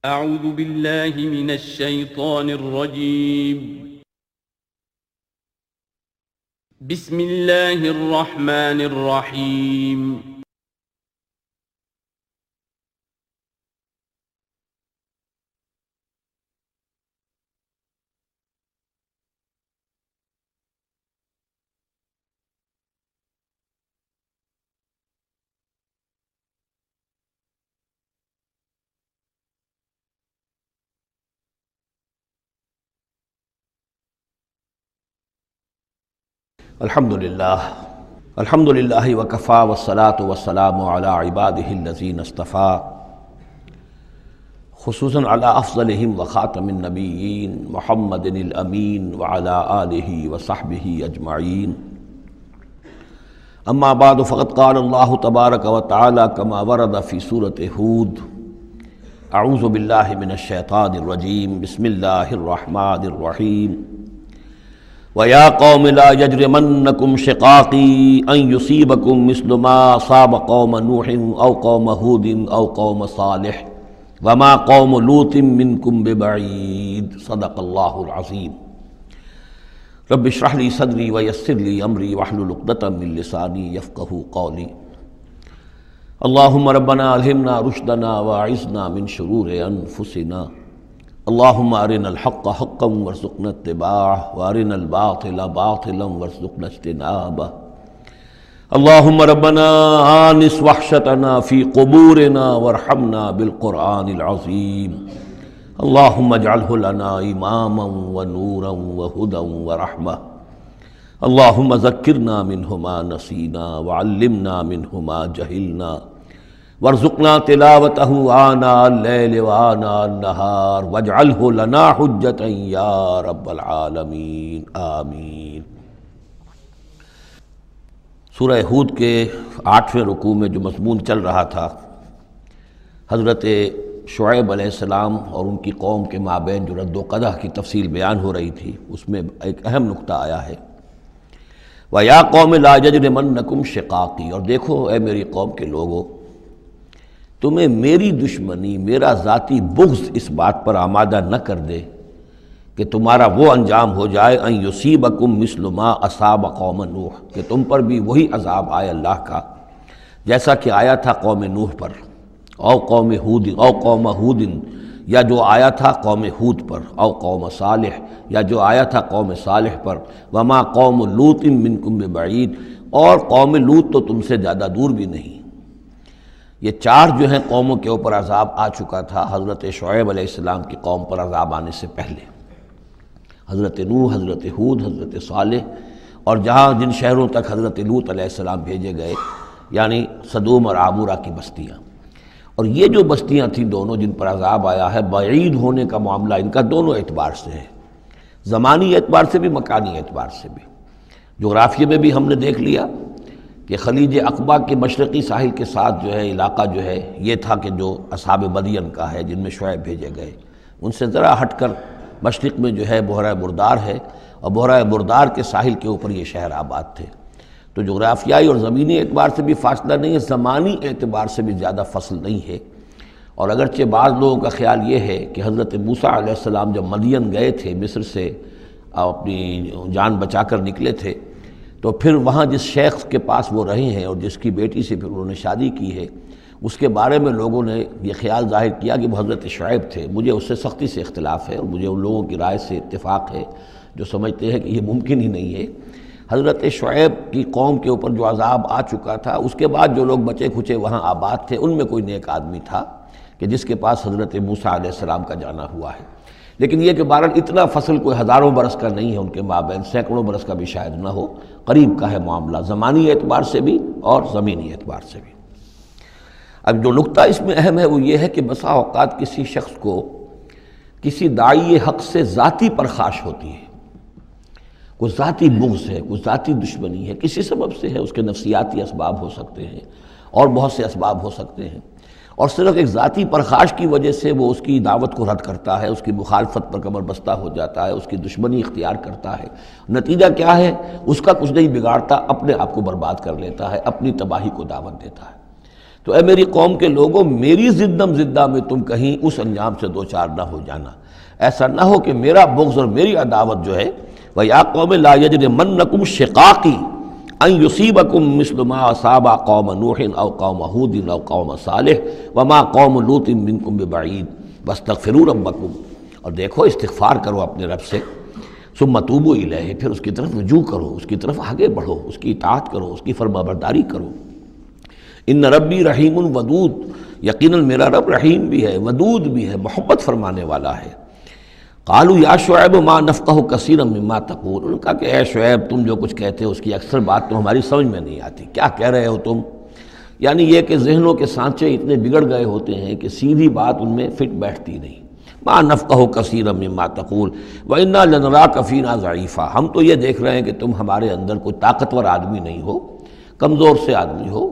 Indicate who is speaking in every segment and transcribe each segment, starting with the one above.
Speaker 1: اعوذ باللہ من الشیطان الرجیم بسم اللہ الرحمن الرحیم
Speaker 2: الحمد للہ وکفا والصلاة والسلام علی عبادہ الذین اصطفیٰ خصوصاً علی افضلہم وخاتم النبیین محمد الامین وعلی آلہ وصحبہ اجمعین اما بعد فقد قال اللہ تبارک وتعالی کما ورد فی سورۃ ہود اعوذ باللہ من الشیطان الرجیم بسم اللہ الرحمن الرحیم وَيَا قَوْمِ لَا يَجْرِمَنَّكُمْ شِقَاقِي أَن يُصِيبَكُم مِّثْلُ مَا أَصَابَ قَوْمَ نُوحٍ أَوْ قَوْمَ هُودٍ أَوْ قَوْمَ صَالِحٍ وَمَا قَوْمُ لُوطٍ مِّنكُمْ بِبَعِيدٍ صدق اللہ العظیم۔ رب اشرح لي صدری ويسر لي أمری واحلل عقدۃ من لسانی یفقہوا قولی۔ اللہم ربنا الہمنا رشدنا واعذنا من شرور انفسنا، اللہم ارنا الحق حقا وارزقنا اتباعہ وارنا الباطل باطلا وارزقنا اجتنابہ۔ اللہم ربنا آنس وحشتنا فی قبورنا وارحمنا بالقرآن العظیم، اللہم اجعلہ لنا اماما ونورا وہدا ورحمہ، اللہم ذکرنا منہ ما نسینا وعلمنا منہ ما جہلنا وارزقنا تلاوتہ آناء اللیل وآناء النہار واجعلہ لنا حجتا یا رب العالمین آمین۔ سورہ ہود کے 8ویں رکوع میں جو مضمون چل رہا تھا، حضرت شعیب علیہ السلام اور ان کی قوم کے مابین جو رد و قدح کی تفصیل بیان ہو رہی تھی، اس میں ایک اہم نکتہ آیا ہے وَيَا قَوْمِ لَا يَجْرِمَنَّكُمْ شِقَاقِي، اور دیکھو اے میری قوم کے لوگو، تمہیں میری دشمنی، میرا ذاتی بغض اس بات پر آمادہ نہ کر دے کہ تمہارا وہ انجام ہو جائے ان یصیبکم مثل ما اصاب قوم نوح، کہ تم پر بھی وہی عذاب آئے اللہ کا جیسا کہ آیا تھا قوم نوح پر، او قوم ہود، او قوم ہود، یا جو آیا تھا قوم ہود پر، او قوم صالح، یا جو آیا تھا قوم صالح پر، وما قوم لوط منکم ببعید، اور قوم لوط تو تم سے زیادہ دور بھی نہیں۔ یہ چار جو ہیں قوموں کے اوپر عذاب آ چکا تھا حضرت شعیب علیہ السلام کی قوم پر عذاب آنے سے پہلے، حضرت نوح، حضرت ہود، حضرت صالح، اور جہاں جن شہروں تک حضرت لوط علیہ السلام بھیجے گئے، یعنی صدوم اور عامورہ کی بستیاں۔ اور یہ جو بستیاں تھیں دونوں جن پر عذاب آیا ہے، بعید ہونے کا معاملہ ان کا دونوں اعتبار سے ہے، زمانی اعتبار سے بھی، مکانی اعتبار سے بھی۔ جغرافیے میں بھی ہم نے دیکھ لیا کہ خلیج عقبہ کے مشرقی ساحل کے ساتھ جو ہے علاقہ جو ہے یہ تھا کہ جو اصحاب مدین کا ہے، جن میں شعیب بھیجے گئے، ان سے ذرا ہٹ کر مشرق میں جو ہے بحیرہ بردار ہے، اور بحیرہ بردار کے ساحل کے اوپر یہ شہر آباد تھے۔ تو جغرافیائی اور زمینی اعتبار سے بھی فاصلہ نہیں ہے، زمانی اعتبار سے بھی زیادہ فصل نہیں ہے۔ اور اگرچہ بعض لوگوں کا خیال یہ ہے کہ حضرت موسیٰ علیہ السلام جب مدین گئے تھے، مصر سے اپنی جان بچا کر نکلے تھے، تو پھر وہاں جس شیخ کے پاس وہ رہے ہیں اور جس کی بیٹی سے پھر انہوں نے شادی کی ہے، اس کے بارے میں لوگوں نے یہ خیال ظاہر کیا کہ وہ حضرت شعیب تھے۔ مجھے اس سے سختی سے اختلاف ہے، اور مجھے ان لوگوں کی رائے سے اتفاق ہے جو سمجھتے ہیں کہ یہ ممکن ہی نہیں ہے۔ حضرت شعیب کی قوم کے اوپر جو عذاب آ چکا تھا، اس کے بعد جو لوگ بچے کھچے وہاں آباد تھے، ان میں کوئی نیک آدمی تھا کہ جس کے پاس حضرت موسیٰ علیہ السلام کا جانا ہوا ہے۔ لیکن یہ کہ بہرحال اتنا فصل کوئی ہزاروں برس کا نہیں ہے ان کے مابین، سینکڑوں برس کا بھی شاید نہ ہو، قریب کا ہے معاملہ، زمانی اعتبار سے بھی اور زمینی اعتبار سے بھی۔ اب جو نکتہ اس میں اہم ہے وہ یہ ہے کہ بسا اوقات کسی شخص کو کسی داعی حق سے ذاتی پرخاش ہوتی ہے، کوئی ذاتی بغض ہے، کوئی ذاتی دشمنی ہے، کسی سبب سے ہے، اس کے نفسیاتی اسباب ہو سکتے ہیں اور بہت سے اسباب ہو سکتے ہیں، اور صرف ایک ذاتی پرخاش کی وجہ سے وہ اس کی دعوت کو رد کرتا ہے، اس کی مخالفت پر کمر بستہ ہو جاتا ہے، اس کی دشمنی اختیار کرتا ہے۔ نتیجہ کیا ہے؟ اس کا کچھ نہیں بگاڑتا، اپنے آپ کو برباد کر لیتا ہے، اپنی تباہی کو دعوت دیتا ہے۔ تو اے میری قوم کے لوگوں، میری زدم زدہ میں تم کہیں اس انجام سے دو چار نہ ہو جانا، ایسا نہ ہو کہ میرا بغض اور میری عداوت جو ہے وَيَا قَوْمِ لَا يَجْرِمَنَّكُمْ شِقَاقِي أَن يُصِيبَكُم مِّثْلُ مَا أَصَابَ قَوْمَ نُوحٍ أَوْ قَوْمَ هُودٍ أَوْ قَوْمَ صَالِحٍ وَمَا قَوْمُ لُوطٍ مِّنكُم بِبَعِيدٍ وَاسْتَغْفِرُوا رَبَّكُمْ، اور دیکھو استغفار کرو اپنے رب سے، ثُمَّ تُوبُوا إِلَيْهِ، پھر اس کی طرف رجوع کرو، اس کی طرف آگے بڑھو، اس کی اطاعت کرو، اس کی فرمانبرداری کرو۔ ان ربی رحیم ودود، یقیناً میرا رب رحیم بھی ہے، ودود بھی ہے، محبت فرمانے والا ہے۔ قالوا یا شعیب ما نفقہ کثیرا مما تقول، انہوں نے کہا کہ اے شعیب تم جو کچھ کہتے ہو اس کی اکثر بات تو ہماری سمجھ میں نہیں آتی، کیا کہہ رہے ہو تم؟ یعنی یہ کہ ذہنوں کے سانچے اتنے بگڑ گئے ہوتے ہیں کہ سیدھی بات ان میں فٹ بیٹھتی نہیں۔ ما نفقہ کثیرا مما تقول وانا لنراک فینا ضعیفا، ہم تو یہ دیکھ رہے ہیں کہ تم ہمارے اندر کوئی طاقتور آدمی نہیں ہو، کمزور سے آدمی ہو،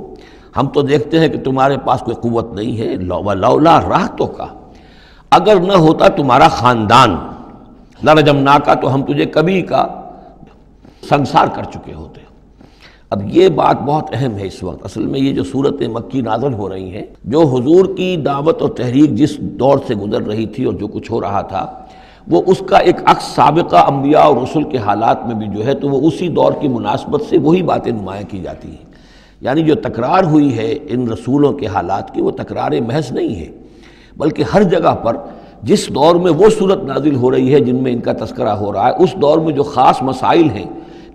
Speaker 2: ہم تو دیکھتے ہیں کہ تمہارے پاس کوئی قوت نہیں ہے۔ لولا رہتک، اگر نہ ہوتا تمہارا خاندان، لرجمناک، تو ہم تجھے کبھی کا سنسار کر چکے ہوتے۔ اب یہ بات بہت اہم ہے اس وقت، اصل میں یہ جو صورت مکی نازل ہو رہی ہیں، جو حضور کی دعوت اور تحریک جس دور سے گزر رہی تھی اور جو کچھ ہو رہا تھا، وہ اس کا ایک عکس سابقہ انبیاء اور رسل کے حالات میں بھی جو ہے تو وہ اسی دور کی مناسبت سے وہی باتیں نمایاں کی جاتی ہیں۔ یعنی جو تکرار ہوئی ہے ان رسولوں کے حالات کی، وہ تکرار محض نہیں ہے، بلکہ ہر جگہ پر جس دور میں وہ صورت نازل ہو رہی ہے جن میں ان کا تذکرہ ہو رہا ہے، اس دور میں جو خاص مسائل ہیں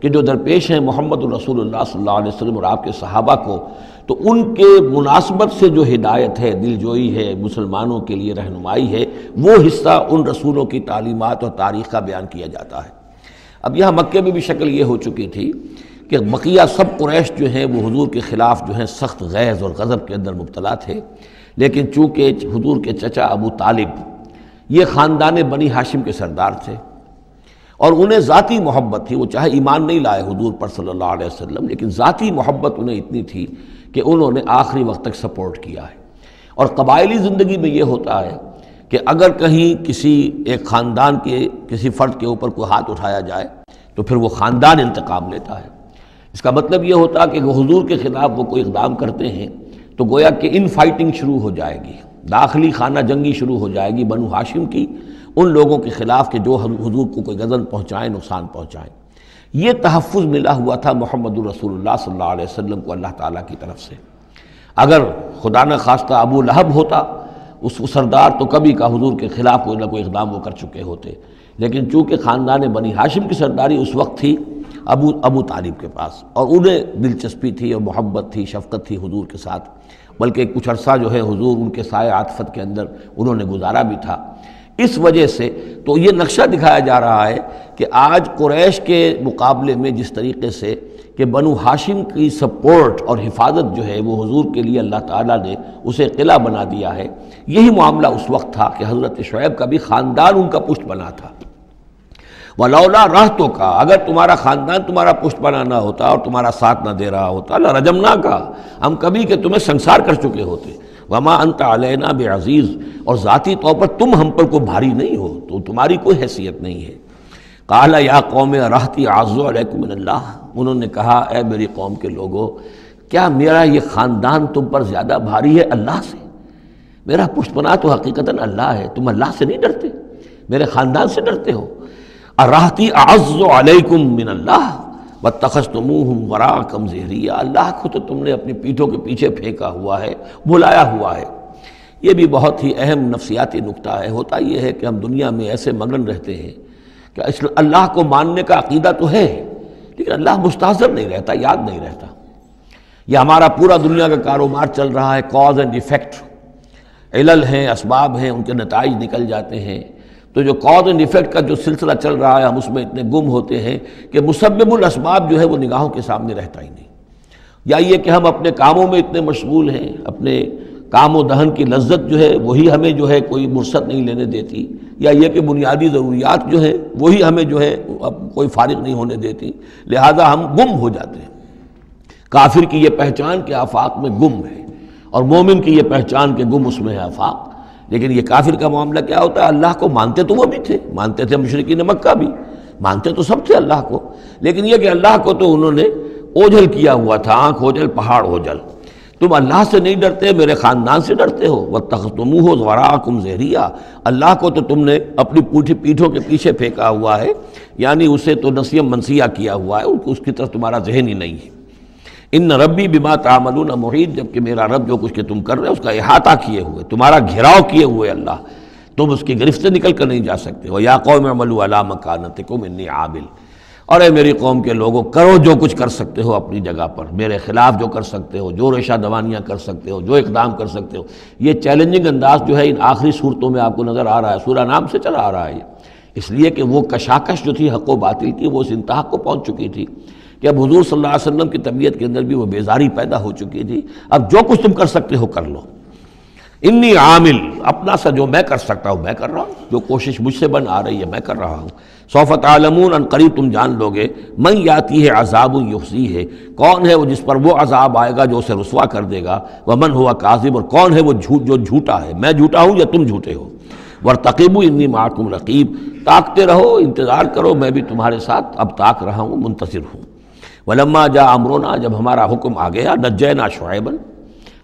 Speaker 2: کہ جو درپیش ہیں محمد رسول اللہ صلی اللہ علیہ وسلم اور آپ کے صحابہ کو، تو ان کے مناسبت سے جو ہدایت ہے، دل جوئی ہے، مسلمانوں کے لیے رہنمائی ہے، وہ حصہ ان رسولوں کی تعلیمات اور تاریخ کا بیان کیا جاتا ہے۔ اب یہاں مکے میں بھی شکل یہ ہو چکی تھی کہ بقیہ سب قریش جو ہیں وہ حضور کے خلاف جو ہیں سخت غیظ اور غضب کے اندر مبتلا تھے، لیکن چونکہ حضور کے چچا ابو طالب یہ خاندان بنی ہاشم کے سردار تھے اور انہیں ذاتی محبت تھی، وہ چاہے ایمان نہیں لائے حضور پر صلی اللہ علیہ وسلم، لیکن ذاتی محبت انہیں اتنی تھی کہ انہوں نے آخری وقت تک سپورٹ کیا ہے۔ اور قبائلی زندگی میں یہ ہوتا ہے کہ اگر کہیں کسی ایک خاندان کے کسی فرد کے اوپر کوئی ہاتھ اٹھایا جائے تو پھر وہ خاندان انتقام لیتا ہے۔ اس کا مطلب یہ ہوتا کہ حضور کے خلاف وہ کوئی اقدام کرتے ہیں تو گویا کہ ان فائٹنگ شروع ہو جائے گی، داخلی خانہ جنگی شروع ہو جائے گی بنو ہاشم کی ان لوگوں کے خلاف کہ جو حضور کو کوئی غضب پہنچائیں، نقصان پہنچائیں۔ یہ تحفظ ملا ہوا تھا محمد الرسول اللہ صلی اللہ علیہ وسلم کو اللہ تعالیٰ کی طرف سے۔ اگر خدا نہ خواستہ ابو لہب ہوتا اس سردار، تو کبھی کا حضور کے خلاف کوئی نہ کوئی اقدام وہ کر چکے ہوتے، لیکن چونکہ خاندان بنی ہاشم کی سرداری اس وقت تھی ابو طالب کے پاس، اور انہیں دلچسپی تھی اور محبت تھی، شفقت تھی حضور کے ساتھ، بلکہ کچھ عرصہ جو ہے حضور ان کے سائے عاطفت کے اندر انہوں نے گزارا بھی تھا۔ اس وجہ سے تو یہ نقشہ دکھایا جا رہا ہے کہ آج قریش کے مقابلے میں جس طریقے سے کہ بنو ہاشم کی سپورٹ اور حفاظت جو ہے وہ حضور کے لیے اللہ تعالیٰ نے اسے قلعہ بنا دیا ہے، یہی معاملہ اس وقت تھا کہ حضرت شعیب کا بھی خاندان ان کا پشت بنا تھا۔ وَلَوْلَا رَحْتُكَ، اگر تمہارا خاندان تمہارا پشت بنا نہ ہوتا اور تمہارا ساتھ نہ دے رہا ہوتا، لَرَجَمْنَاكَ، ہم کبھی کہ تمہیں سنسار کر چکے ہوتے۔ وَمَا أَنْتَ عَلَيْنَا بِعَزِيزٍ، اور ذاتی طور پر تم ہم پر کوئی بھاری نہیں ہو، تو تمہاری کوئی حیثیت نہیں ہے۔ قَالَ يَا قَوْمِ رَحْتِي أَعَزُّ عَلَيْكُم مِّنَ اللَّهِ، انہوں نے کہا اے میری قوم کے لوگوں، کیا میرا یہ خاندان تم پر زیادہ بھاری ہے اللہ سے؟ میرا پشت بنا تو حقیقتاً اللہ ہے، تم اللہ سے نہیں ڈرتے، میرے خاندان سے ڈرتے ہو۔ رحتی اعز علیکم من اللہ واتخذتموہم وراءکم ظہریا، اللہ کو تو تم نے اپنی پیٹھوں کے پیچھے پھینکا ہوا ہے، بھلایا ہوا ہے۔ یہ بھی بہت ہی اہم نفسیاتی نکتہ ہے۔ ہوتا یہ ہے کہ ہم دنیا میں ایسے مگن رہتے ہیں کہ اللہ کو ماننے کا عقیدہ تو ہے، لیکن اللہ مستحضر نہیں رہتا، یاد نہیں رہتا۔ یہ ہمارا پورا دنیا کا کاروبار چل رہا ہے، کاز اینڈ ایفیکٹ، علل ہیں، اسباب ہیں، ان کے نتائج نکل جاتے ہیں۔ تو جو کاز اینڈ ایفیکٹ کا جو سلسلہ چل رہا ہے، ہم اس میں اتنے گم ہوتے ہیں کہ مسبب الاسباب جو ہے وہ نگاہوں کے سامنے رہتا ہی نہیں۔ یا یہ کہ ہم اپنے کاموں میں اتنے مشغول ہیں، اپنے کام و دہن کی لذت جو ہے وہی ہمیں جو ہے کوئی مرصد نہیں لینے دیتی، یا یہ کہ بنیادی ضروریات جو ہیں وہی ہمیں جو ہے اب کوئی فارغ نہیں ہونے دیتی، لہذا ہم گم ہو جاتے ہیں۔ کافر کی یہ پہچان کہ آفاق میں گم ہے، اور مومن کی یہ پہچان کہ گم اس میں ہے آفاق۔ لیکن یہ کافر کا معاملہ کیا ہوتا ہے؟ اللہ کو مانتے تو وہ بھی تھے، مانتے تھے مشرکین مکہ بھی، مانتے تو سب تھے اللہ کو، لیکن یہ کہ اللہ کو تو انہوں نے اوجھل کیا ہوا تھا، آنکھ اوجھل پہاڑ اوجھل۔ تم اللہ سے نہیں ڈرتے، میرے خاندان سے ڈرتے ہو. وَاتَّخَذْتُمُوهُ وَرَاءَكُمْ ظِهْرِيًّا، اللہ کو تو تم نے اپنی پیٹھوں کے پیچھے پھینکا ہوا ہے، یعنی اسے تو نسیم منسیہ کیا ہوا ہے، اس کی طرف تمہارا ذہن ہی نہیں ہے. ان ربی بما تعملون محیط، جبکہ میرا رب جو کچھ کہ تم کر رہے ہو اس کا احاطہ کیے ہوئے، تمہارا گھیراؤ کیے ہوئے اللہ، تم اس کی گرفت سے نکل کر نہیں جا سکتے. وَيَا قَوْمِ اعْمَلُوا عَلَىٰ مَكَانَتِكُمْ إِنِّي عَامِلٌ، اور اے میری قوم کے لوگوں، کرو جو کچھ کر سکتے ہو اپنی جگہ پر، میرے خلاف جو کر سکتے ہو، جو ریشہ دوانیاں کر سکتے ہو، جو اقدام کر سکتے ہو. یہ چیلنجنگ انداز جو ہے ان آخری صورتوں میں آپ کو نظر آ رہا ہے، سورہ نام سے چلا آ رہا ہے، اس لیے کہ وہ کشاکش جو تھی حق و باطل کی وہ اس انتہا کو پہنچ چکی تھی کہ اب حضور صلی اللہ علیہ وسلم کی طبیعت کے اندر بھی وہ بیزاری پیدا ہو چکی تھی. اب جو کچھ تم کر سکتے ہو کر لو. انی عامل، اپنا سا جو میں کر سکتا ہوں میں کر رہا ہوں، جو کوشش مجھ سے بن آ رہی ہے میں کر رہا ہوں. سوف تعلمون، ان قریب تم جان لو گے، من یاتی ہے عذاب یخزیہ، کون ہے وہ جس پر وہ عذاب آئے گا جو اسے رسوا کر دے گا. ومن ہوا کاذب، اور کون ہے وہ جو جھوٹا ہے، میں جھوٹا ہوں یا تم جھوٹے ہو. وارتقبوا انی معکم رقیب، تاکتے رہو، انتظار کرو، میں بھی تمہارے ساتھ اب تاک رہا ہوں، منتظر ہوں. ولما جاء امرنا، جب ہمارا حکم آ گیا، نجینا شعیبا،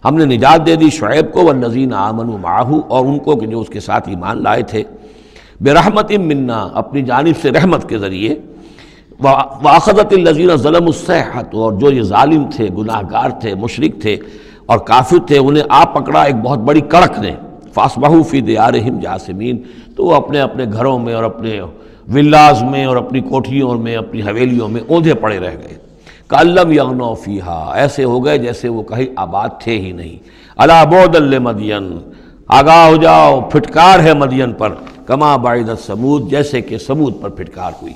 Speaker 2: ہم نے نجات دے دی شعیب کو، والذین آمنوا معہ، اور ان کو کہ جو اس کے ساتھ ایمان لائے تھے، برحمت منا، اپنی جانب سے رحمت کے ذریعے. واخذت الذین ظلموا الصیحۃ، اور جو یہ ظالم تھے، گناہ گار تھے، مشرک تھے اور کافر تھے، انہیں آ پکڑا ایک بہت بڑی کڑک نے. فاصبحوا فی دیارہم جاثمین، تو وہ اپنے اپنے گھروں میں اور اپنے ولاز میں اور اپنی کوٹھیوں میں، اپنی حویلیوں میں اوندھے پڑے رہ گئے. کأن لم یغنوا فیہا، ایسے ہو گئے جیسے وہ کہیں آباد تھے ہی نہیں. الا بعدا لمدین، آگاہ ہو جاؤ، پھٹکار ہے مدین پر. کما بعدت ثمود، جیسے کہ ثمود پر پھٹکار ہوئی.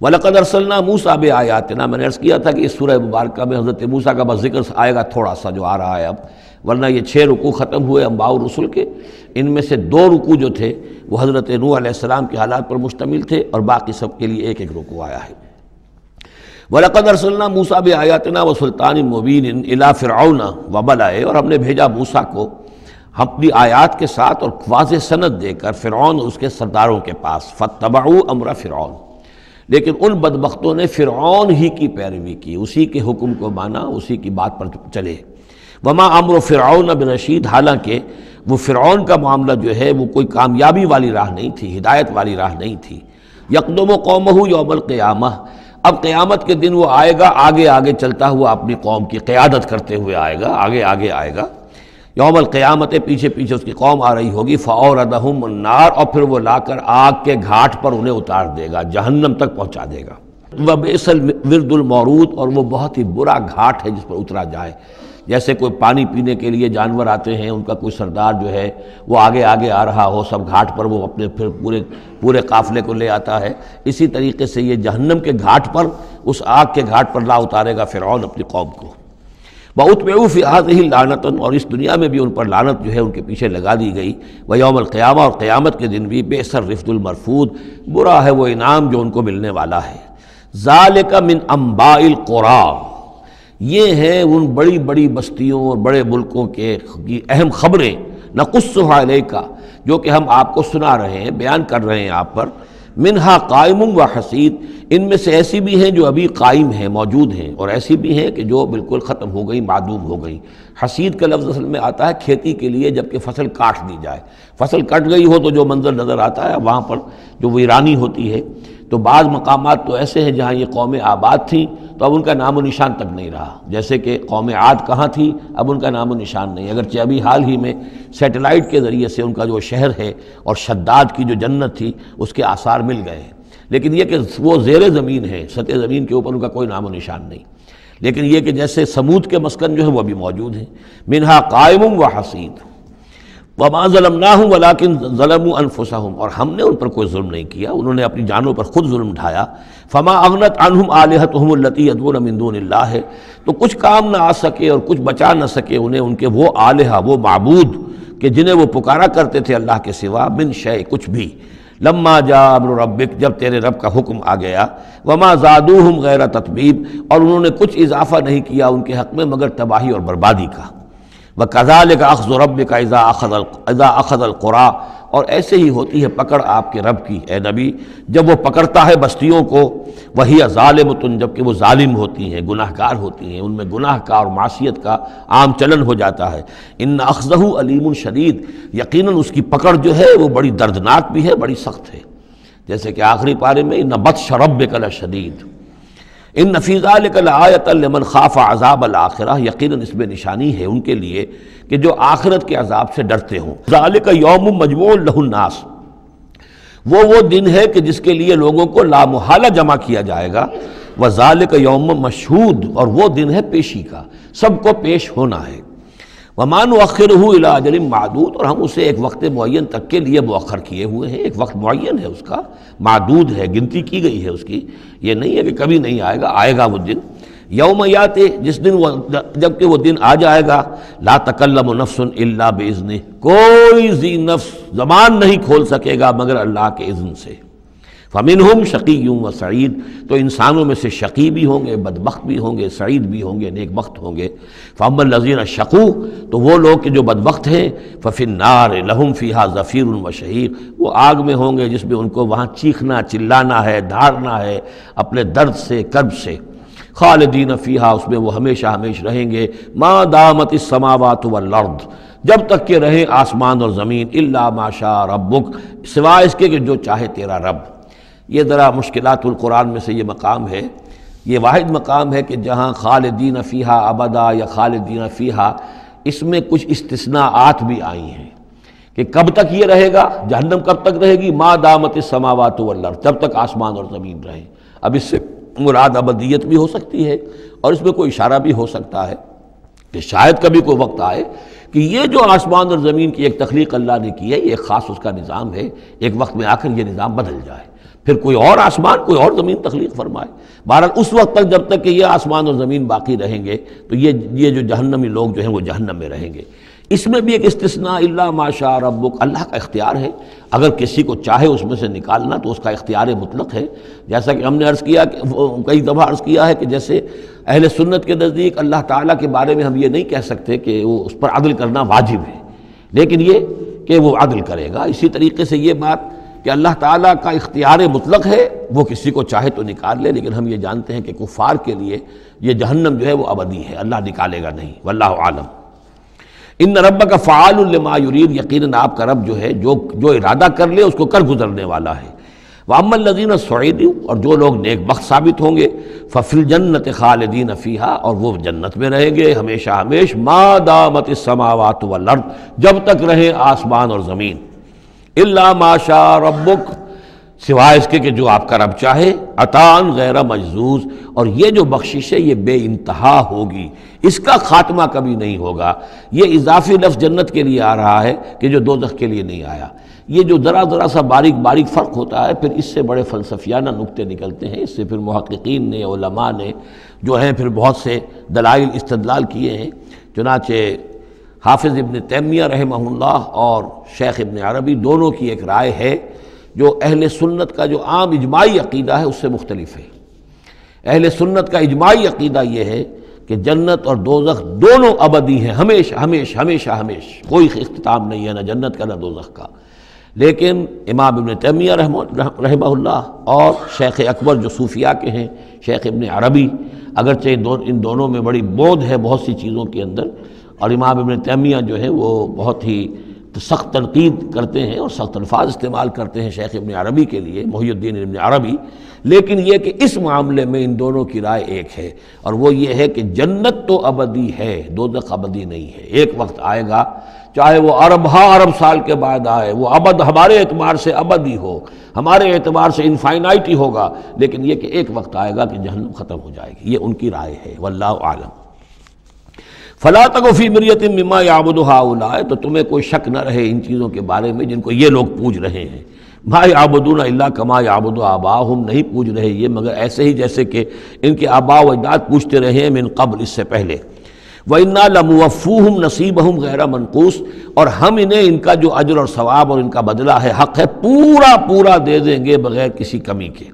Speaker 2: وَلَقَدْ أَرْسَلْنَا مُوسَىٰ بِآيَاتِنَا، میں نے عرض کیا تھا کہ اس سورہ مبارکہ میں حضرت موسیٰ کا بس ذکر آئے گا تھوڑا سا جو آ رہا ہے اب، ورنہ یہ 6 رکوع ختم ہوئے انبیاء و رسل کے. ان میں سے 2 رکوع جو تھے وہ حضرت نوح علیہ السلام کے حالات پر مشتمل تھے، اور باقی سب کے لیے ایک ایک رکوع آیا ہے. وَلَقَدْ أَرْسَلْنَا مُوسَىٰ بِآيَاتِنَا وَسُلْطَانٍ مُّبِينٍ إِلَىٰ فِرْعَوْنَ وَمَلَئِهِ، اور ہم نے بھیجا موسیٰ کو اپنی آیات کے ساتھ اور واضح سند دے کر فرعون اور اس کے سرداروں کے پاس. فَاتَّبَعُوا أَمْرَ فِرْعَوْنَ، لیکن ان بدبختوں نے فرعون ہی کی پیروی کی، اسی کے حکم کو مانا، اسی کی بات پر چلے. وما امر فرعون برشید، حالانکہ وہ فرعون کا معاملہ جو ہے وہ کوئی کامیابی والی راہ نہیں تھی، ہدایت والی راہ نہیں تھی. یقدم قومہ یوم القیامہ، اب قیامت کے دن وہ آئے گا آگے آگے چلتا ہوا، اپنی قوم کی قیادت کرتے ہوئے آئے گا، آگے آگے آئے گا. یوم القیامت، پیچھے پیچھے اس کی قوم آ رہی ہوگی. فاوردہم النار، اور پھر وہ لا کر آگ کے گھاٹ پر انہیں اتار دے گا، جہنم تک پہنچا دے گا. وبئس الورد المورود، اور وہ بہت ہی برا گھاٹ ہے جس پر اترا جائے. جیسے کوئی پانی پینے کے لیے جانور آتے ہیں، ان کا کوئی سردار جو ہے وہ آگے آگے آ رہا ہو، سب گھاٹ پر وہ اپنے پھر پورے قافلے کو لے آتا ہے، اسی طریقے سے یہ جہنم کے گھاٹ پر، اس آگ کے گھاٹ پر لا اتارے گا فرعون اپنی قوم کو. وَأُتْبِعُوا فِي هَٰذِهِ لَعْنَةً، اور اس دنیا میں بھی ان پر لعنت جو ہے ان کے پیچھے لگا دی گئی. وَيَوْمَ الْقِيَامَةِ، اور قیامت کے دن بھی. بِئْسَ الرِّفْدُ الْمَرْفُودُ، برا ہے وہ انعام جو ان کو ملنے والا ہے. ذَلِكَ مِنْ أَنْبَاءِ الْقُرَىٰ، یہ ہیں ان بڑی بڑی بستیوں اور بڑے ملکوں کے اہم خبریں. نقصها علیک، جو کہ ہم آپ کو سنا رہے ہیں، بیان کر رہے ہیں آپ پر. منہا قائم و حسید، ان میں سے ایسی بھی ہیں جو ابھی قائم ہیں، موجود ہیں، اور ایسی بھی ہیں کہ جو بالکل ختم ہو گئی، معدوم ہو گئی. حسید کا لفظ اصل میں آتا ہے کھیتی کے لیے، جب کہ فصل کاٹ دی جائے. فصل کٹ گئی ہو تو جو منظر نظر آتا ہے وہاں پر جو ویرانی ہوتی ہے. تو بعض مقامات تو ایسے ہیں جہاں یہ قومیں آباد تھیں تو اب ان کا نام و نشان تک نہیں رہا، جیسے کہ قوم عاد کہاں تھی، اب ان کا نام و نشان نہیں. اگرچہ ابھی حال ہی میں سیٹلائٹ کے ذریعے سے ان کا جو شہر ہے اور شداد کی جو جنت تھی اس کے آثار مل گئے ہیں، لیکن یہ کہ وہ زیر زمین ہے، سطح زمین کے اوپر ان کا کوئی نام و نشان نہیں. لیکن یہ کہ جیسے سمود کے مسکن جو ہے وہ بھی موجود ہیں. منہا قائم و حسید. وما ظلمناہم ولکن ظلموا انفسہم، اور ہم نے ان پر کوئی ظلم نہیں کیا، انہوں نے اپنی جانوں پر خود ظلم ڈھایا. فما اغنت عنہم آلہتہم التی یدعون من دون اللہ، تو کچھ کام نہ آ سکے اور کچھ بچا نہ سکے انہیں ان کے وہ آلہہ، وہ معبود کہ جنہیں وہ پکارا کرتے تھے اللہ کے سوا. من شیء، کچھ بھی. لما جاء امر ربک، جب تیرے رب کا حکم آ گیا. وما زادوہم غیر تتبیب، اور انہوں نے کچھ اضافہ نہیں کیا ان کے حق میں مگر تباہی اور بربادی کا. وَكَذَلِكَ أَخْذُ رَبِّكَ إِذَا أَخَذَ الْقُرَىٰ، اور ایسے ہی ہوتی ہے پکڑ آپ کے رب کی اے نبی جب وہ پکڑتا ہے بستیوں کو، وَهِيَ ظَالِمَةٌ، جبکہ وہ ظالم ہوتی ہیں، گناہ گار ہوتی ہیں، ان میں گناہ کا اور معصیت کا عام چلن ہو جاتا ہے۔ إِنَّ أَخْذَهُ أَلِيمٌ شَدِيدٌ، یقیناً اس کی پکڑ جو ہے وہ بڑی دردناک بھی ہے، بڑی سخت ہے، جیسے کہ آخری پارے میں إِنَّ بَطْشَ رَبِّكَ لَشَدِيدٌ ان فی ذلک لآیۃ لمن خاف عذاب الآخرہ، یقیناً اس میں نشانی ہے ان کے لیے کہ جو آخرت کے عذاب سے ڈرتے ہوں۔ ذالک یوم مجموع لہ الناس، وہ دن ہے کہ جس کے لیے لوگوں کو لا محالہ جمع کیا جائے گا۔ وذالک یوم مشہود، اور وہ دن ہے پیشی کا، سب کو پیش ہونا ہے۔ وما نؤخرہ الی اجل معدود، اور ہم اسے ایک وقت معین تک کے لیے مؤخر کیے ہوئے ہیں، ایک وقت معین ہے اس کا، معدود ہے، گنتی کی گئی ہے اس کی، یہ نہیں ہے کہ کبھی نہیں آئے گا، آئے گا وہ دن۔ یوم یاتی، جس دن جب کہ وہ دن آ جائے گا، لا تکلم نفس الا باذنہ، کوئی ذی نفس زبان نہیں کھول سکے گا مگر اللہ کے اذن سے۔ فمنہم شقی و سعید، تو انسانوں میں سے شقی بھی ہوں گے، بدبخت بھی ہوں گے، سعید بھی ہوں گے، نیک بخت ہوں گے۔ فاما الذین شقوا، تو وہ لوگ کہ جو بدبخت ہیں، ففی النار لہم فیہا زفیر و شہیق، وہ آگ میں ہوں گے جس میں ان کو وہاں چیخنا چلانا ہے، دھاڑنا ہے اپنے درد سے، کرب سے۔ خالدین فیہا، اس میں وہ ہمیشہ ہمیشہ رہیں گے، ما دامت السماوات والارض، جب تک کہ رہیں آسمان اور زمین، الا ما شاء ربک، سوائے اس کے کہ جو چاہے تیرا رب۔ یہ ذرا مشکلات القرآن میں سے یہ مقام ہے، یہ واحد مقام ہے کہ جہاں خالدین فیہا ابدا یا خالدین فیہا، اس میں کچھ استثناءات بھی آئی ہیں کہ کب تک یہ رہے گا، جہنم کب تک رہے گی، ما دامت السماوات والارض، جب تک آسمان اور زمین رہیں۔ اب اس سے مراد ابدیت بھی ہو سکتی ہے، اور اس میں کوئی اشارہ بھی ہو سکتا ہے کہ شاید کبھی کوئی وقت آئے کہ یہ جو آسمان اور زمین کی ایک تخلیق اللہ نے کی ہے، یہ ایک خاص اس کا نظام ہے، ایک وقت میں آ کر یہ نظام بدل جائے، پھر کوئی اور آسمان کوئی اور زمین تخلیق فرمائے۔ بہرحال اس وقت تک جب تک کہ یہ آسمان اور زمین باقی رہیں گے تو یہ جو جہنمی لوگ جو ہیں وہ جہنم میں رہیں گے۔ اس میں بھی ایک استثناء، الا ما شاء ربک، اللہ کا اختیار ہے، اگر کسی کو چاہے اس میں سے نکالنا تو اس کا اختیار مطلق ہے، جیسا کہ ہم نے عرض کیا، کئی دفعہ عرض کیا ہے کہ جیسے اہل سنت کے نزدیک اللہ تعالیٰ کے بارے میں ہم یہ نہیں کہہ سکتے کہ وہ اس پر عدل کرنا واجب ہے، لیکن یہ کہ وہ عدل کرے گا۔ اسی طریقے سے یہ بات کہ اللہ تعالیٰ کا اختیار مطلق ہے، وہ کسی کو چاہے تو نکال لے، لیکن ہم یہ جانتے ہیں کہ کفار کے لیے یہ جہنم جو ہے وہ ابدی ہے، اللہ نکالے گا نہیں، واللہ عالم۔ ان ربک فعال لما یرید، یقیناً آپ کا رب جو ہے جو ارادہ کر لے اس کو کر گزرنے والا ہے۔ واما الذین سعدوا، اور جو لوگ نیک بخت ثابت ہوں گے، ففی الجنۃ خالدین فیہا، اور وہ جنت میں رہیں گے ہمیشہ ہمیش، ما دامت السماوات والارض، جب تک رہیں آسمان اور زمین، الا ما شاء ربک، سوائے اس کے کہ جو آپ کا رب چاہے، عطاء غیر مجزوز، اور یہ جو بخشش ہے یہ بے انتہا ہوگی، اس کا خاتمہ کبھی نہیں ہوگا۔ یہ اضافی لفظ جنت کے لیے آ رہا ہے کہ جو دوزخ کے لیے نہیں آیا۔ یہ جو ذرا سا باریک فرق ہوتا ہے، پھر اس سے بڑے فلسفیانہ نکتے نکلتے ہیں، اس سے پھر محققین نے، علماء نے جو ہیں پھر بہت سے دلائل استدلال کیے ہیں۔ چنانچہ حافظ ابن تیمیہ رحمہ اللہ اور شیخ ابن عربی دونوں کی ایک رائے ہے جو اہل سنت کا جو عام اجماعی عقیدہ ہے اس سے مختلف ہے۔ اہل سنت کا اجماعی عقیدہ یہ ہے کہ جنت اور دوزخ دونوں ابدی ہیں، ہمیشہ ہمیشہ ہمیشہ ہمیشہ، کوئی اختتام نہیں ہے نہ جنت کا نہ دوزخ کا۔ لیکن امام ابن تیمیہ رحمہ اللہ اور شیخ اکبر جو صوفیاء کے ہیں، شیخ ابن عربی، اگرچہ ان دونوں میں بڑی بود ہے بہت سی چیزوں کے اندر، اور امام ابن تیمیہ جو ہے وہ بہت ہی سخت تنقید کرتے ہیں اور سخت الفاظ استعمال کرتے ہیں شیخ ابن عربی کے لیے، محی الدین ابن عربی، لیکن یہ کہ اس معاملے میں ان دونوں کی رائے ایک ہے، اور وہ یہ ہے کہ جنت تو ابدی ہے، دوزخ ابدی نہیں ہے۔ ایک وقت آئے گا، چاہے وہ ارب سال کے بعد آئے، وہ ابد ہمارے اعتبار سے ابدی ہو، ہمارے اعتبار سے انفائنائٹی ہوگا، لیکن یہ کہ ایک وقت آئے گا کہ جہنم ختم ہو جائے گی۔ یہ ان کی رائے ہے، واللہ اعلم۔ فلا تک فی مریۃ مما یعبد ہؤلاء، تو تمہیں کوئی شک نہ رہے ان چیزوں کے بارے میں جن کو یہ لوگ پوج رہے ہیں۔ ما یعبدون الا کما یعبد آباؤہم، نہیں پوج رہے یہ مگر ایسے ہی جیسے کہ ان کے آباء و اجداد پوجتے رہے ہیں من قبل، اس سے پہلے۔ وَإِنَّا لَمُوَفُّوهُمْ نَصِيبَهُمْ غَيْرَ مَنْقُوصٍ، اور ہم انہیں ان کا جو اجر اور ثواب اور ان کا بدلہ ہے، حق ہے، پورا دے دیں گے بغیر کسی کمی کے۔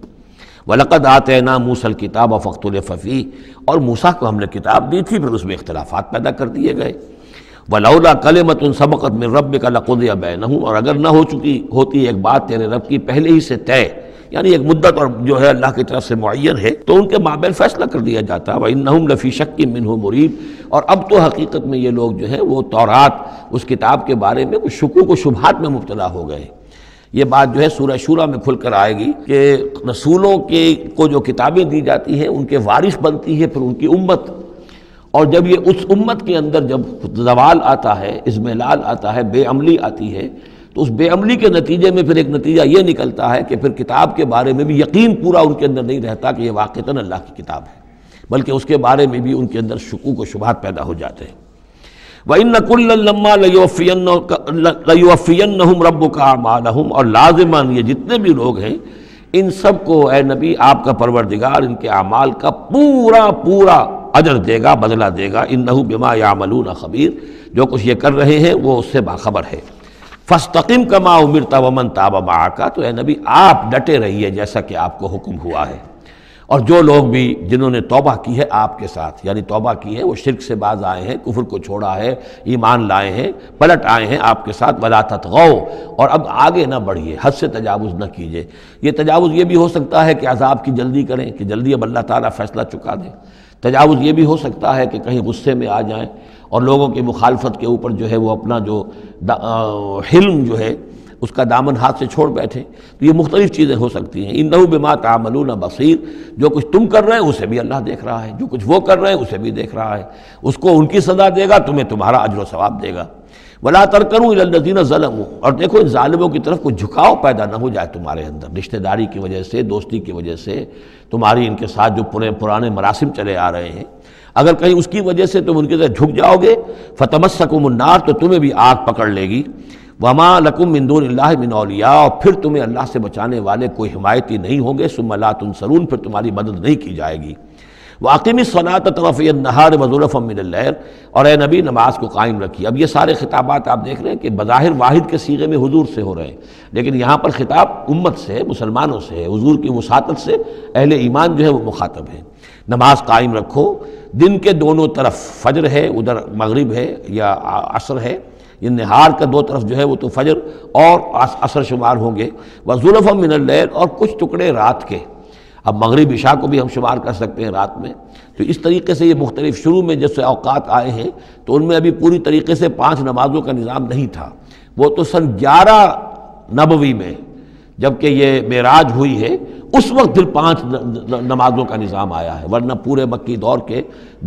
Speaker 2: وَلَقَدْ آتَيْنَا مُوسَى الْكِتَابَ فَاخْتُلِفَ فِيهِ، اور موسیٰ کو ہم نے کتاب دی تھی، پھر اس میں اختلافات پیدا کر دیے گئے۔ ولولا کلمۃ سبقت من ربک لقضی بینہم، اور اگر نہ ہو چکی ہوتی ایک بات تیرے رب کی پہلے ہی سے طے، یعنی ایک مدت اور جو ہے اللہ کی طرف سے معین ہے، تو ان کے مابین فیصلہ کر دیا جاتا۔ وَإِنَّهُمْ لَفِي شَكٍّ مِّنْهُ مُرِيبٍ، اور اب تو حقیقت میں یہ لوگ جو ہیں وہ تورات اس کتاب کے بارے میں کچھ شکوک و شبہات میں مبتلا ہو گئے۔ یہ بات جو ہے سورہ شورى میں کھل کر آئے گی کہ رسولوں کو جو کتابیں دی جاتی ہیں ان کے وارث بنتی ہے پھر ان کی امت، اور جب یہ اس امت کے اندر جب زوال آتا ہے، اضمحلال آتا ہے، بے عملی آتی ہے، تو اس بے عملی کے نتیجے میں پھر ایک نتیجہ یہ نکلتا ہے کہ پھر کتاب کے بارے میں بھی یقین پورا ان کے اندر نہیں رہتا کہ یہ واقعتاً اللہ کی کتاب ہے، بلکہ اس کے بارے میں بھی ان کے اندر شکوک و شبہات پیدا ہو جاتے ہیں۔ وَإِنَّ كُلًّا لَمَّا لَيُوَفِّيَنَّهُمْ رَبُّكَ أَعْمَالَهُمْ، اور لازماً یہ جتنے بھی لوگ ہیں ان سب کو اے نبی آپ کا پروردگار ان کے اعمال کا پورا اجر دے گا، بدلہ دے گا۔ إِنَّهُ بِمَا يَعْمَلُونَ خَبِيرٌ، جو کچھ یہ کر رہے ہیں وہ اس سے باخبر ہے۔ فَاسْتَقِمْ كَمَا أُمِرْتَ وَمَنْ تَابَ مَعَكَ، تو اے نبی آپ ڈٹے رہیے جیسا کہ آپ کو حکم ہوا ہے، اور جو لوگ بھی جنہوں نے توبہ کی ہے آپ کے ساتھ، یعنی توبہ کی ہے، وہ شرک سے باز آئے ہیں، کفر کو چھوڑا ہے، ایمان لائے ہیں، پلٹ آئے ہیں آپ کے ساتھ، وَلَا تَطْغَوْا، اور اب آگے نہ بڑھیے، حد سے تجاوز نہ کیجیے۔ یہ تجاوز یہ بھی ہو سکتا ہے کہ عذاب کی جلدی کریں، کہ جلدی اب اللہ تعالیٰ فیصلہ چکا دیں۔ تجاوز یہ بھی ہو سکتا ہے کہ کہیں غصے میں آ جائیں اور لوگوں کی مخالفت کے اوپر جو ہے وہ اپنا جو حلم جو ہے اس کا دامن ہاتھ سے چھوڑ بیٹھے، تو یہ مختلف چیزیں ہو سکتی ہیں۔ انہ بما تعملون بصیر، جو کچھ تم کر رہے ہیں اسے بھی اللہ دیکھ رہا ہے، جو کچھ وہ کر رہے ہیں اسے بھی دیکھ رہا ہے، اس کو ان کی سزا دے گا، تمہیں تمہارا اجر و ثواب دے گا۔ ولا ترکنوا الی الذین ظلموا، اور دیکھو ان ظالموں کی طرف کوئی جھکاؤ پیدا نہ ہو جائے تمہارے اندر، رشتہ داری کی وجہ سے، دوستی کی وجہ سے، تمہاری ان کے ساتھ جو پرانے مراسم چلے آ رہے ہیں، اگر کہیں اس کی وجہ سے تم ان کے ساتھ جھک جاؤ گے، فتمسکم النار، تو تمہیں بھی آگ پکڑ لے گی۔ وما لکم من دون اللہ من اولیاء، اور پھر تمہیں اللہ سے بچانے والے کوئی حمایتی نہیں ہوں گے، ثم لا تنصرون، پھر تمہاری مدد نہیں کی جائے گی۔ وَأَقِمِ الصَّلَاةَ طَرَفَيَ النَّهَارِ وَزُلَفًا مِّنَ اللَّيْلِ، اور اے نبی نماز کو قائم رکھیے۔ اب یہ سارے خطابات آپ دیکھ رہے ہیں کہ بظاہر واحد کے صیغے میں حضور سے ہو رہے ہیں، لیکن یہاں پر خطاب امت سے، مسلمانوں سے ہے، حضور کی وساطت سے اہل ایمان جو ہے وہ مخاطب ہیں۔ نماز قائم رکھو، دن کے دونوں طرف، فجر ہے ادھر، مغرب ہے یا عصر ہے، یہ نہار کا دو طرف جو ہے وہ تو فجر اور عصر شمار ہوں گے۔ وَزُلَفًا مِّنَ اللَّيْلِ، اور کچھ ٹکڑے رات کے، اب مغرب عشاء کو بھی ہم شمار کر سکتے ہیں رات میں، تو اس طریقے سے یہ مختلف، شروع میں جیسے اوقات آئے ہیں تو ان میں ابھی پوری طریقے سے 5 نمازوں کا نظام نہیں تھا، وہ تو سن 11 نبوی میں جبکہ یہ معراج ہوئی ہے اس وقت پھر 5 نمازوں کا نظام آیا ہے، ورنہ پورے مکی دور کے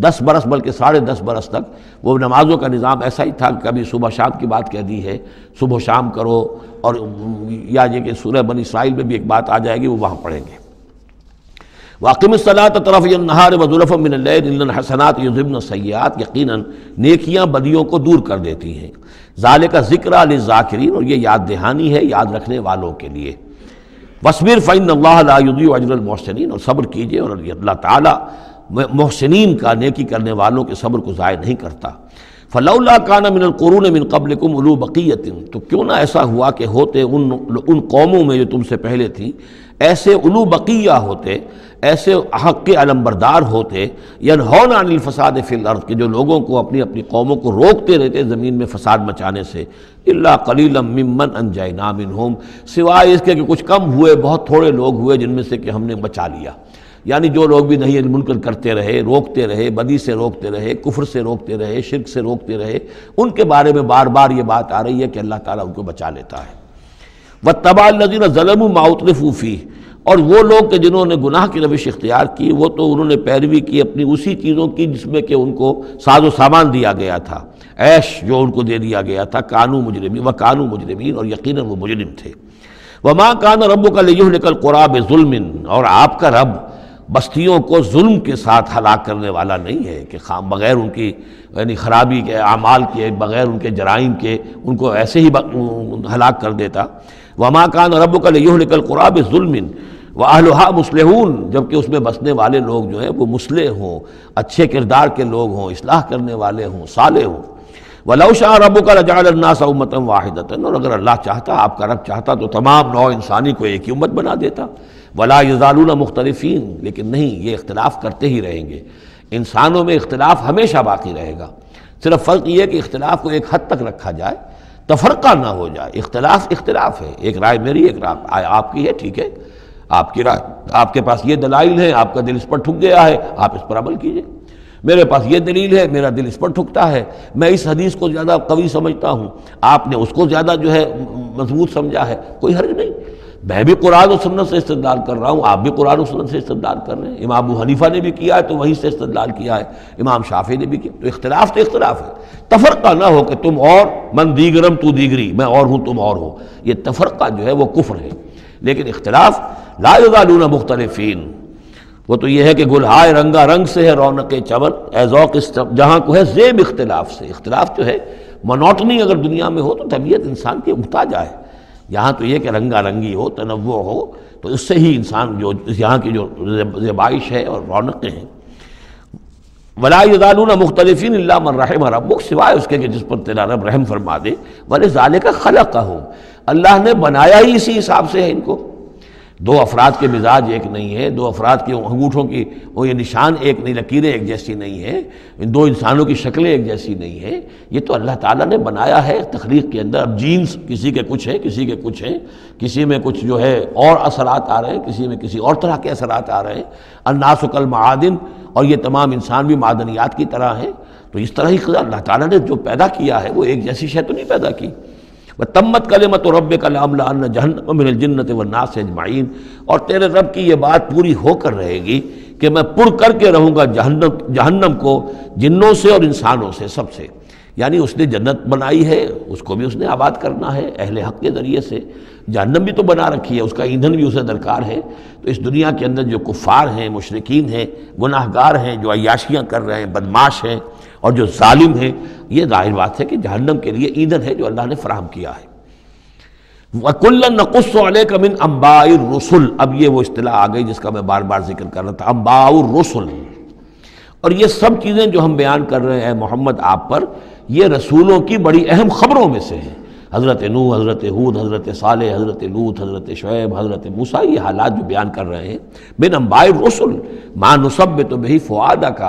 Speaker 2: 10 برس بلکہ 10.5 برس تک وہ نمازوں کا نظام ایسا ہی تھا کہ کبھی صبح شام کی بات کہہ دی ہے، صبح شام کرو، اور یا یہ کہ سورہ بنی اسرائیل میں بھی ایک بات آ جائے گی، وہ وہاں پڑھیں گے۔ وَأَقِمِ الصَّلَاةَ طَرَفَيَ النَّهَارِ وَزُلَفًا مِّنَ اللَّيْلِ إِنَّ الْحَسَنَاتِ يُذْهِبْنَ السَّيِّئَاتِ، یقیناً نیکیاں بدیوں کو دور کر دیتی ہیں۔ ذَلِكَ ذِكْرَىٰ لِلذَّاكِرِينَ، اور یہ یاد دہانی ہے یاد رکھنے والوں کے لیے۔ وَاصْبِرْ فَإِنَّ اللَّهَ لَا يُضِيعُ أَجْرَ الْمُحْسِنِينَ، اور صبر کیجئے، اور اللہ تعالیٰ محسنین کا، نیکی کرنے والوں کے صبر کو ضائع نہیں کرتا۔ فَلَوْلَا كَانَ مِنَ الْقُرُونِ مِنْ قَبْلِكُمْ أُولُو بَقِيَّةٍ، تو کیوں نہ ایسا ہوا کہ ہوتے ان قوموں میں جو تم سے پہلے تھیں ایسے اولو بقیہ ہوتے، ایسے حق کے علمبردار ہوتے، ینہون عن الفساد فی الارض، کہ جو لوگوں کو اپنی اپنی قوموں کو روکتے رہتے زمین میں فساد مچانے سے، الا قلیلا ممن انجینا منہم، سوائے اس کے کہ کچھ کم ہوئے، بہت تھوڑے لوگ ہوئے جن میں سے کہ ہم نے بچا لیا۔ یعنی جو لوگ بھی نہیں منکر کرتے رہے، روکتے رہے، بدی سے روکتے رہے، کفر سے روکتے رہے، شرک سے روکتے رہے، ان کے بارے میں بار بار یہ بات آ رہی ہے کہ اللہ تعالیٰ ان کو بچا لیتا ہے۔ وَاتَّبَعَ الَّذِينَ ظَلَمُوا مَا أُتْرِفُوا فِيهِ، اور وہ لوگ کہ جنہوں نے گناہ کی روش اختیار کی، وہ تو انہوں نے پیروی کی اپنی اسی چیزوں کی جس میں کہ ان کو ساز و سامان دیا گیا تھا، عیش جو ان کو دے دیا گیا تھا، کانوا مجرمین وکانوا مجرمین، اور یقیناً وہ مجرم تھے۔ وما کان ربک لیہلک القری بظلم، اور آپ کا رب بستیوں کو ظلم کے ساتھ ہلاک کرنے والا نہیں ہے کہ بغیر ان کی یعنی خرابی کے اعمال کے، بغیر ان کے جرائم کے ان کو ایسے ہی ہلاک کر دیتا۔ وما کان ربک لیہلک القری بظلم واہلھا مصلحون، جبکہ اس میں بسنے والے لوگ جو ہیں وہ مصلح ہوں، اچھے کردار کے لوگ ہوں، اصلاح کرنے والے ہوں، صالح ہوں۔ وَلَوْ شَاءَ رَبُّكَ لَجَعَلَ النَّاسَ أُمَّةً وَاحِدَةً، اور اگر اللہ چاہتا، آپ کا رب چاہتا تو تمام نوع انسانی کو ایک ہی امت بنا دیتا۔ وَلَا يَزَالُونَ مُخْتَلِفِينَ، لیکن نہیں، یہ اختلاف کرتے ہی رہیں گے، انسانوں میں اختلاف ہمیشہ باقی رہے گا۔ صرف فرق یہ ہے کہ اختلاف کو ایک حد تک رکھا جائے، تفرقہ نہ ہو جائے۔ اختلاف اختلاف ہے، ایک رائے میری، ایک رائے آپ کی ہے، ٹھیک ہے، آپ کی رائے، آپ کے پاس یہ دلائل ہیں، آپ کا دل اس پر ٹھک گیا ہے، آپ اس پر عمل کیجئے۔ میرے پاس یہ دلیل ہے، میرا دل اس پر ٹھکتا ہے، میں اس حدیث کو زیادہ قوی سمجھتا ہوں، آپ نے اس کو زیادہ جو ہے مضبوط سمجھا ہے، کوئی حرج نہیں۔ میں بھی قرآن و سنت سے استدلال کر رہا ہوں، آپ بھی قرآن و سنت سے استدلال کر رہے ہیں۔ امام ابو حنیفہ نے بھی کیا ہے تو وہیں سے استدلال کیا ہے، امام شافعی نے بھی کیا، تو اختلاف ہے۔ تفرقہ نہ ہو کہ تم اور، من دیگرم تو دیگری، میں اور ہوں تم اور ہو، یہ تفرقہ جو ہے وہ کفر ہے۔ لیکن اختلاف لا یزالون مختلفین، وہ تو یہ ہے کہ گلہائے رنگا رنگ سے ہے رونق چمن، اے ذوق جہاں کو ہے زیب اختلاف سے۔ اختلاف جو ہے منوٹنی اگر دنیا میں ہو تو طبیعت انسان کی محتاج ہے، یہاں تو یہ کہ رنگا رنگی ہو، تنوع ہو، تو اس سے ہی انسان جو یہاں کی جو زیبائش ہے اور رونقیں ہیں۔ ولا یزالون مختلفین الا من رحم ربک، سوائے اس کے کہ جس پر تیرا رب رحم فرما دے۔ ولذالک خلقہم، اللہ نے بنایا ہی اسی حساب سے ہے ان کو۔ دو افراد کے مزاج ایک نہیں ہے، دو افراد کے انگوٹھوں کی وہ یہ نشان ایک نہیں، لکیریں ایک جیسی نہیں ہیں، ان دو انسانوں کی شکلیں ایک جیسی نہیں ہیں، یہ تو اللہ تعالیٰ نے بنایا ہے تخلیق کے اندر۔ اب جینز کسی کے کچھ ہیں، کسی کے کچھ ہیں، کسی میں کچھ جو ہے اور اثرات آ رہے ہیں، کسی میں کسی اور طرح کے اثرات آ رہے ہیں۔ الناس کالمعادن، اور یہ تمام انسان بھی معدنیات کی طرح ہیں، تو اس طرح ہی اللہ تعالیٰ نے جو پیدا کیا ہے وہ ایک جیسی شے تو نہیں پیدا کی۔ وَتَمَّتْ كَلِمَةُ رَبِّكَ لَأَمْلَأَنَّ جَهَنَّمَ مِنَ الْجِنَّةِ وَالنَّاسِ أَجْمَعِينَ، اور تیرے رب کی یہ بات پوری ہو کر رہے گی کہ میں پر کر کے رہوں گا جہنم کو جنوں سے اور انسانوں سے، سب سے۔ یعنی اس نے جنت بنائی ہے، اس کو بھی اس نے آباد کرنا ہے اہل حق کے ذریعے سے، جہنم بھی تو بنا رکھی ہے، اس کا ایندھن بھی اسے درکار ہے۔ تو اس دنیا کے اندر جو کفار ہیں، مشرکین ہیں، گناہ گار ہیں، جو عیاشیاں کر رہے ہیں، بدماش ہیں اور جو ظالم ہیں، یہ ظاہر بات ہے کہ جہنم کے لیے ایندھن ہے جو اللہ نے فراہم کیا ہے۔ وَكُلًّا نَقُصُّ عَلَيْكَ مِنْ أَنْبَاءِ الرُّسُلِ، اب یہ وہ اصطلاح آ گئی جس کا میں بار بار ذکر کر رہا تھا، انباء الرسل۔ اور یہ سب چیزیں جو ہم بیان کر رہے ہیں محمد آپ پر، یہ رسولوں کی بڑی اہم خبروں میں سے ہیں۔ حضرت نوح، حضرت ہود، حضرت صالح، حضرت لوط، حضرت شعیب، حضرت موسیٰ، یہ حالات جو بیان کر رہے ہیں، من انباء الرسل ما نثبت بہ فؤادک،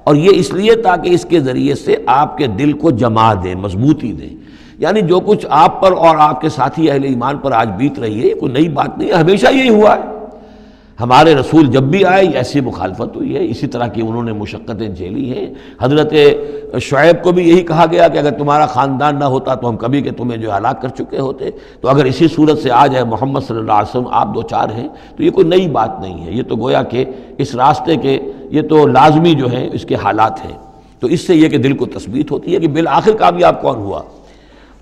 Speaker 2: اور یہ اس لیے تاکہ اس کے ذریعے سے آپ کے دل کو جما دیں، مضبوطی دیں۔ یعنی جو کچھ آپ پر اور آپ کے ساتھی اہل ایمان پر آج بیت رہی ہے، یہ کوئی نئی بات نہیں ہے، ہمیشہ یہی ہوا ہے۔ ہمارے رسول جب بھی آئے ایسی مخالفت ہوئی ہے، اسی طرح کی انہوں نے مشقتیں جھیلی ہیں۔ حضرت شعیب کو بھی یہی کہا گیا کہ اگر تمہارا خاندان نہ ہوتا تو ہم کبھی کہ تمہیں جو ہلاک کر چکے ہوتے، تو اگر اسی صورت سے آ جائے محمد صلی اللہ علیہ وسلم آپ دو چار ہیں تو یہ کوئی نئی بات نہیں ہے، یہ تو گویا کہ اس راستے کے یہ تو لازمی جو ہیں اس کے حالات ہیں۔ تو اس سے یہ کہ دل کو تثبیت ہوتی ہے کہ بالآخر کامیاب کون ہوا،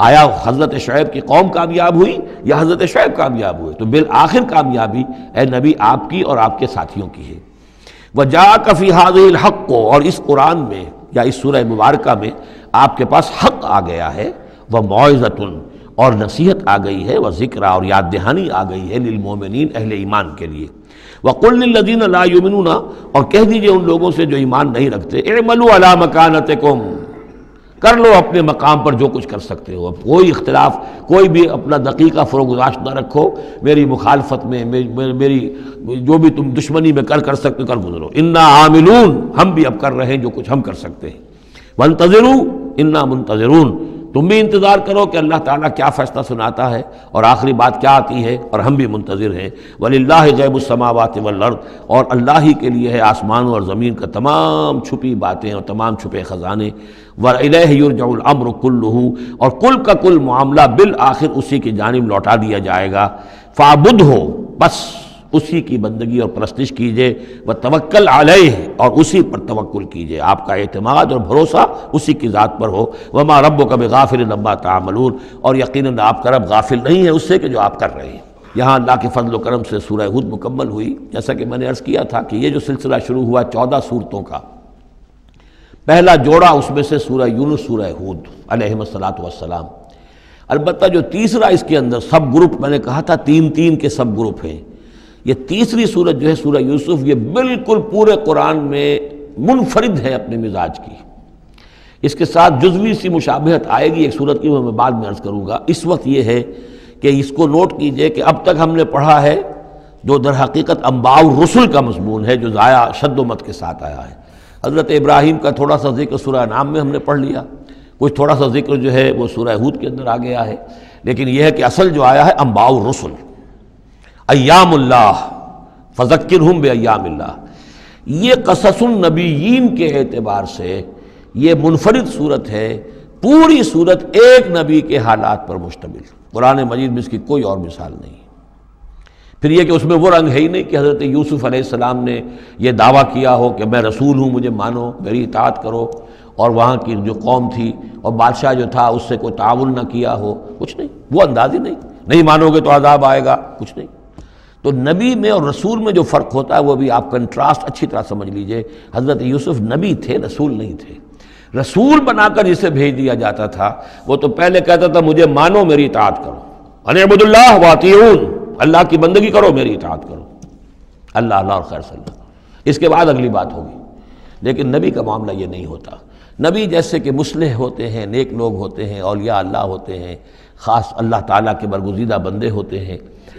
Speaker 2: آیا حضرت شعیب کی قوم کامیاب ہوئی یا حضرت شعیب کامیاب ہوئے؟ تو بالآخر کامیابی اے نبی آپ کی اور آپ کے ساتھیوں کی ہے۔ وَجَاءَكَ فِي هَذِهِ الْحَقُّ، اور اس قرآن میں یا اس سورہ مبارکہ میں آپ کے پاس حق آ گیا ہے، وَمَوْعِظَةٌ، اور نصیحت آ گئی ہے، وَذِكْرَىٰ، اور یاد دہانی آ گئی ہے، لِلْمُؤْمِنِينَ، اہل ایمان کے لیے۔ وَقُلْ لِلَّذِينَ لَا يُؤْمِنُونَ، اور کہہ دیجئے ان لوگوں سے جو ایمان نہیں رکھتے، اعملوا علی مکانتکم، کر لو اپنے مقام پر جو کچھ کر سکتے ہو۔ اب کوئی اختلاف، کوئی بھی اپنا دقیقہ فروگزاشت نہ رکھو، میری مخالفت میں، میری جو بھی تم دشمنی میں کر سکتے کر گزرو۔ انا عاملون، ہم بھی اب کر رہے ہیں جو کچھ ہم کر سکتے ہیں۔ وانتظروا انا منتظرون، تم بھی انتظار کرو کہ اللہ تعالیٰ کیا فیصلہ سناتا ہے اور آخری بات کیا آتی ہے، اور ہم بھی منتظر ہیں۔ وَلِلَّهِ غیب السماوات والارض، اور اللہ ہی کے لیے ہے آسمانوں اور زمین کا تمام چھپی باتیں اور تمام چھپے خزانے۔ وَإِلَيْهِ يُرْجَعُ الْأَمْرُ كُلُّهُ، اور کل کا کل معاملہ بالآخر اسی کی جانب لوٹا دیا جائے گا۔ فَاعْبُدْهُ، بس اسی کی بندگی اور پرستش کیجئے، وَتَوَكَّلْ عَلَيْهِ، اور اسی پر توکل کیجئے، آپ کا اعتماد اور بھروسہ اسی کی ذات پر ہو۔ وَمَا رَبُّكَ بِغَافِلٍ عَمَّا تَعْمَلُونَ، اور یقیناً آپ کا رب غافل نہیں ہے اس سے کہ جو آپ کر رہے ہیں۔ یہاں اللہ کے فضل و کرم سے سورہ ہود مکمل ہوئی۔ جیسا کہ میں نے عرض کیا تھا کہ یہ جو سلسلہ شروع ہوا 14 صورتوں کا، پہلا جوڑا اس میں سے سورہ یونس، سورہ ہود علیہم الصلاۃ والسلام۔ البتہ جو تیسرا اس کے اندر سب گروپ، میں نے کہا تھا تین کے سب گروپ ہیں، یہ تیسری سورت جو ہے سورہ یوسف، یہ بالکل پورے قرآن میں منفرد ہے اپنے مزاج کی۔ اس کے ساتھ جزوی سی مشابہت آئے گی ایک سورت کی، وہ میں بعد میں عرض کروں گا۔ اس وقت یہ ہے کہ اس کو نوٹ کیجئے کہ اب تک ہم نے پڑھا ہے جو در حقیقت انباء الرسل کا مضمون ہے، جو ضائع شد و مت کے ساتھ آیا ہے۔ حضرت ابراہیم کا تھوڑا سا ذکر سورہ انعام میں ہم نے پڑھ لیا، کچھ تھوڑا سا ذکر جو ہے وہ سورہ ہود کے اندر آ گیا ہے، لیکن یہ ہے کہ اصل جو آیا ہے انباء الرسل، ایام اللہ فذکرہم بایام اللہ، یہ قصص النبیین کے اعتبار سے یہ منفرد صورت ہے، پوری صورت ایک نبی کے حالات پر مشتمل، قرآن مجید میں اس کی کوئی اور مثال نہیں۔ پھر یہ کہ اس میں وہ رنگ ہے ہی نہیں کہ حضرت یوسف علیہ السلام نے یہ دعویٰ کیا ہو کہ میں رسول ہوں، مجھے مانو، میری اطاعت کرو، اور وہاں کی جو قوم تھی اور بادشاہ جو تھا اس سے کوئی تعاون نہ کیا ہو، کچھ نہیں، وہ انداز ہی نہیں مانو گے تو عذاب آئے گا، کچھ نہیں۔ تو نبی میں اور رسول میں جو فرق ہوتا ہے وہ بھی آپ کنٹراسٹ اچھی طرح سمجھ لیجئے۔ حضرت یوسف نبی تھے، رسول نہیں تھے۔ رسول بنا کر جسے بھیج دیا جاتا تھا وہ تو پہلے کہتا تھا مجھے مانو، میری اطاعت کرو، ان اعبدوا اللہ واطیعون، اللہ کی بندگی کرو، میری اطاعت کرو، اللہ اللہ اور خیر صلی اللہ، اس کے بعد اگلی بات ہوگی۔ لیکن نبی کا معاملہ یہ نہیں ہوتا۔ نبی جیسے کہ مصلح ہوتے ہیں، نیک لوگ ہوتے ہیں، اولیاء اللہ ہوتے ہیں، خاص اللہ تعالیٰ کے برگزیدہ بندے ہوتے ہیں۔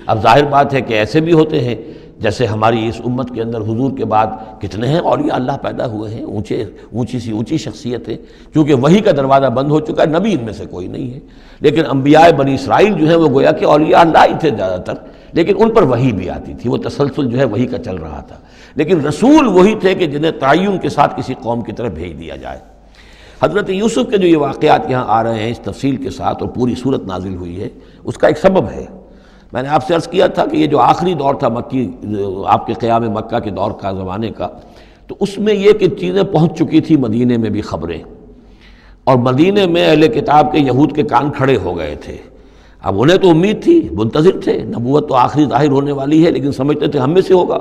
Speaker 2: اب ظاہر بات ہے کہ ایسے بھی ہوتے ہیں جیسے ہماری اس امت کے اندر حضور کے بعد کتنے ہیں اولیاء اللہ پیدا ہوئے ہیں، اونچی شخصیتیں، کیونکہ وحی کا دروازہ بند ہو چکا ہے، نبی ان میں سے کوئی نہیں ہے۔ لیکن انبیاء بنی اسرائیل جو ہیں وہ گویا کہ اولیاء اللہ ہی تھے زیادہ تر، لیکن ان پر وحی بھی آتی تھی، وہ تسلسل جو ہے وحی کا چل رہا تھا۔ لیکن رسول وہی تھے کہ جنہیں تعین کے ساتھ کسی قوم کی طرف بھیج دیا جائے۔ حضرت یوسف کے جو یہ واقعات یہاں آ رہے ہیں اس تفصیل کے ساتھ اور پوری صورت نازل ہوئی ہے، اس کا ایک سبب ہے۔ میں نے آپ سے عرض کیا تھا کہ یہ جو آخری دور تھا مکی، آپ کے قیام مکہ کے دور کا، زمانے کا، تو اس میں یہ کہ چیزیں پہنچ چکی تھی مدینے میں بھی خبریں، اور مدینے میں اہل کتاب کے یہود کے کان کھڑے ہو گئے تھے۔ اب انہیں تو امید تھی، منتظر تھے، نبوت تو آخری ظاہر ہونے والی ہے، لیکن سمجھتے تھے ہم میں سے ہوگا۔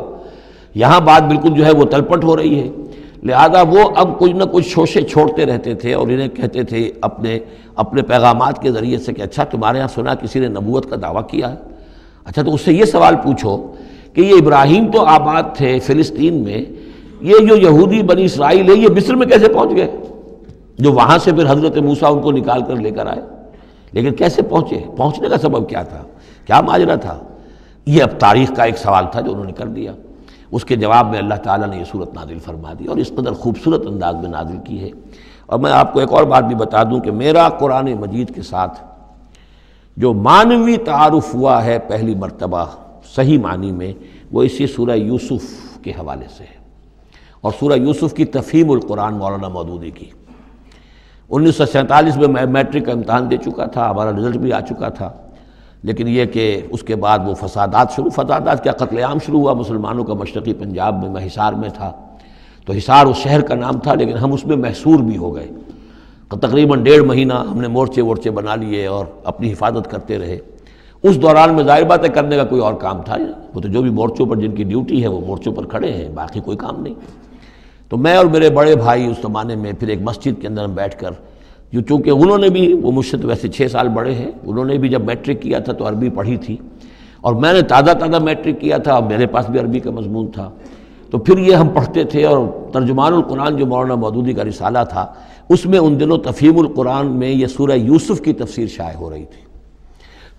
Speaker 2: یہاں بات بالکل جو ہے وہ تلپٹ ہو رہی ہے، لہذا وہ اب کچھ نہ کچھ شوشے چھوڑتے رہتے تھے اور انہیں کہتے تھے اپنے پیغامات کے ذریعے سے کہ اچھا تمہارے ہاں سنا کسی نے نبوت کا دعویٰ کیا ہے، اچھا تو اس سے یہ سوال پوچھو کہ یہ ابراہیم تو آباد تھے فلسطین میں، یہ جو یہودی بنی اسرائیل ہے یہ مصر میں کیسے پہنچ گئے، جو وہاں سے پھر حضرت موسیٰ ان کو نکال کر لے کر آئے، لیکن کیسے پہنچے، پہنچنے کا سبب کیا تھا، کیا ماجرا تھا؟ یہ اب تاریخ کا ایک سوال تھا جو انہوں نے کر دیا۔ اس کے جواب میں اللہ تعالیٰ نے یہ صورت نازل فرما دی اور اس قدر خوبصورت انداز میں نازل کی ہے۔ اور میں آپ کو ایک اور بات بھی بتا دوں کہ میرا قرآن مجید کے ساتھ جو معنوی تعارف ہوا ہے پہلی مرتبہ صحیح معنی میں، وہ اسی سورہ یوسف کے حوالے سے ہے، اور سورہ یوسف کی تفہیم القرآن مولانا مودودی کی۔ 1947 میں میں میٹرک کا امتحان دے چکا تھا، ہمارا رزلٹ بھی آ چکا تھا، لیکن یہ کہ اس کے بعد وہ فسادات کیا قتل عام شروع ہوا مسلمانوں کا مشرقی پنجاب میں۔ میں حصار میں تھا، تو حصار اس شہر کا نام تھا، لیکن ہم اس میں محصور بھی ہو گئے۔ تقریباً 1.5 مہینہ ہم نے مورچے بنا لیے اور اپنی حفاظت کرتے رہے۔ اس دوران میں ظاہر بات ہے کرنے کا کوئی اور کام تھا، وہ تو جو بھی مورچوں پر جن کی ڈیوٹی ہے وہ مورچوں پر کھڑے ہیں، باقی کوئی کام نہیں۔ تو میں اور میرے بڑے بھائی اس زمانے میں پھر ایک مسجد کے اندر ہم بیٹھ کر، چونکہ انہوں نے بھی، وہ مجھ سے تو ویسے 6 سال بڑے ہیں، انہوں نے بھی جب میٹرک کیا تھا تو عربی پڑھی تھی، اور میں نے تازہ میٹرک کیا تھا، اور میرے پاس بھی عربی کا مضمون تھا، تو پھر یہ ہم پڑھتے تھے۔ اور ترجمان القرآن جو مولانا مودودی کا رسالہ تھا، اس میں ان دنوں تفہیم القرآن میں یہ سورہ یوسف کی تفسیر شائع ہو رہی تھی،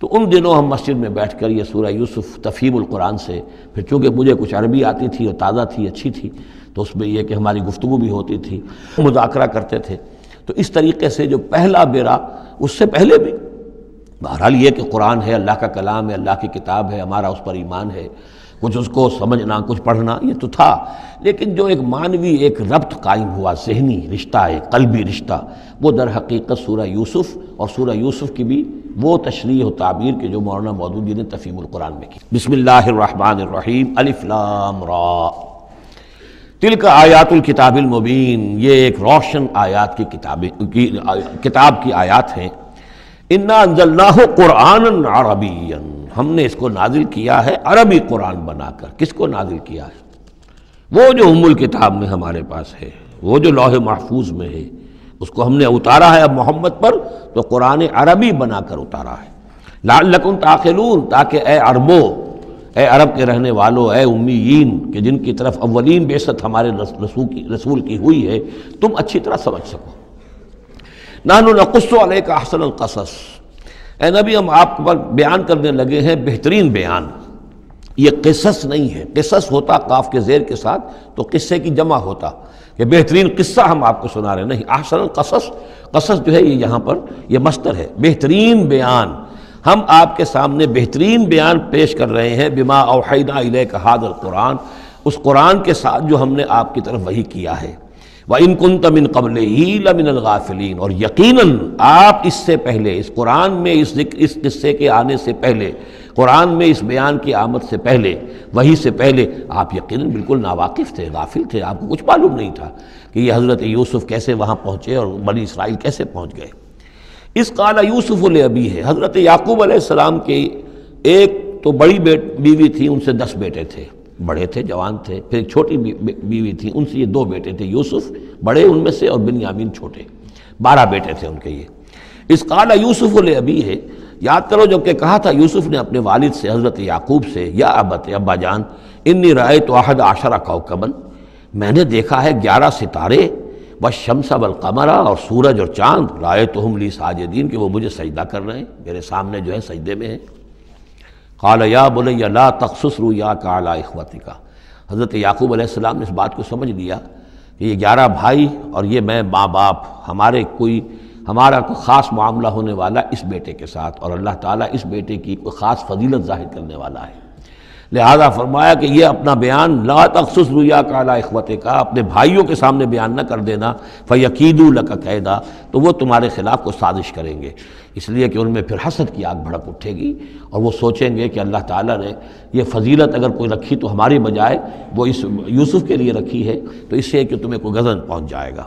Speaker 2: تو ان دنوں ہم مسجد میں بیٹھ کر یہ سورہ یوسف تفہیم القرآن سے، پھر چونکہ مجھے کچھ عربی آتی تھی اور تازہ تھی، اچھی تھی، تو اس میں یہ کہ ہماری گفتگو بھی ہوتی تھی، مذاکرہ کرتے تھے۔ تو اس طریقے سے جو پہلا بیرا، اس سے پہلے بھی بہرحال یہ کہ قرآن ہے، اللہ کا کلام ہے، اللہ کی کتاب ہے، ہمارا اس پر ایمان ہے، کچھ اس کو سمجھنا، کچھ پڑھنا، یہ تو تھا، لیکن جو ایک معنوی ایک ربط قائم ہوا، ذہنی رشتہ، ایک قلبی رشتہ، وہ در حقیقت سورہ یوسف اور سورہ یوسف کی بھی وہ تشریح و تعبیر کے جو مولانا مودودی نے تفہیم القرآن میں کی۔ بسم اللہ الرحمن الرحیم، الف لام را، تلک آیات الکتاب المبین، یہ ایک روشن آیات کی کتاب کی آیات ہیں۔ انا انزلناہ قرآنا عربیا، ہم نے اس کو نازل کیا ہے عربی قرآن بنا کر۔ کس کو نازل کیا ہے؟ وہ جو ام الکتاب میں ہمارے پاس ہے، وہ جو لوح محفوظ میں ہے، اس کو ہم نے اتارا ہے اب محمد پر، تو قرآن عربی بنا کر اتارا ہے۔ لعلکم تعقلون، تاکہ اے عربو، اے عرب کے رہنے والوں، اے امیین کہ جن کی طرف اولین بعثت ہمارے رسول کی ہوئی ہے، تم اچھی طرح سمجھ سکو۔ نحن نقص علیک احسن القصص، اے نبی ہم آپ پر بیان کرنے لگے ہیں بہترین بیان۔ یہ قصص نہیں ہے، قصص ہوتا قاف کے زیر کے ساتھ تو قصے کی جمع ہوتا، کہ بہترین قصہ ہم آپ کو سنا رہے ہیں، نہیں، احسن القصص، قصص جو ہے یہ یہاں پر یہ مصدر ہے، بہترین بیان، ہم آپ کے سامنے بہترین بیان پیش کر رہے ہیں، بما اوحینا الیک ھذا القرآن، اس قرآن کے ساتھ جو ہم نے آپ کی طرف وحی کیا ہے، وَإِن كُنتَ مِن قَبْلِهِ لَمِنَ الْغَافِلِينَ، اور یقیناً آپ اس سے پہلے، اس قرآن میں اس قصے کے آنے سے پہلے، قرآن میں اس بیان کی آمد سے پہلے، وحی سے پہلے آپ یقیناً بالکل ناواقف تھے، غافل تھے، آپ کو کچھ معلوم نہیں تھا کہ یہ حضرت یوسف کیسے وہاں پہنچے اور بنی اسرائیل کیسے پہنچ گئے۔ اس قال یوسف لأبیہ، حضرت یعقوب علیہ السلام کی ایک تو بڑی بیوی تھی، ان سے 10 بیٹے تھے، بڑے تھے، جوان تھے، پھر ایک چھوٹی بیوی تھی، ان سے یہ 2 بیٹے تھے، یوسف بڑے ان میں سے اور بنیامین چھوٹے، 12 بیٹے تھے ان کے یہ۔ اس قال یوسف لأبیہ، یاد کرو جب کہ کہا تھا یوسف نے اپنے والد سے، حضرت یعقوب سے، یا ابت، ابا جان، انی رأیت 11 کوکبا، میں نے دیکھا ہے 11 ستارے، والشمس والقمر، اور سورج اور چاند، رأیتہم لی ساجدین، کہ وہ مجھے سجدہ کر رہے ہیں، میرے سامنے جو ہے سجدے میں ہیں۔ قال یا بنی لا تقصص رؤیاک علی اخوتک، حضرت یعقوب علیہ السلام نے اس بات کو سمجھ لیا کہ یہ 11 بھائی اور یہ میں ماں باپ، ہمارا کوئی خاص معاملہ ہونے والا اس بیٹے کے ساتھ، اور اللہ تعالیٰ اس بیٹے کی کوئی خاص فضیلت ظاہر کرنے والا ہے، لہذا فرمایا کہ یہ اپنا بیان لا تقصص رؤیاک علی اخوتک، اپنے بھائیوں کے سامنے بیان نہ کر دینا، فیکیدوا لک کیدا، تو وہ تمہارے خلاف کو سازش کریں گے، اس لیے کہ ان میں پھر حسد کی آگ بھڑک اٹھے گی، اور وہ سوچیں گے کہ اللہ تعالیٰ نے یہ فضیلت اگر کوئی رکھی تو ہماری بجائے وہ اس یوسف کے لیے رکھی ہے، تو اس سے کہ تمہیں کوئی غضب پہنچ جائے گا۔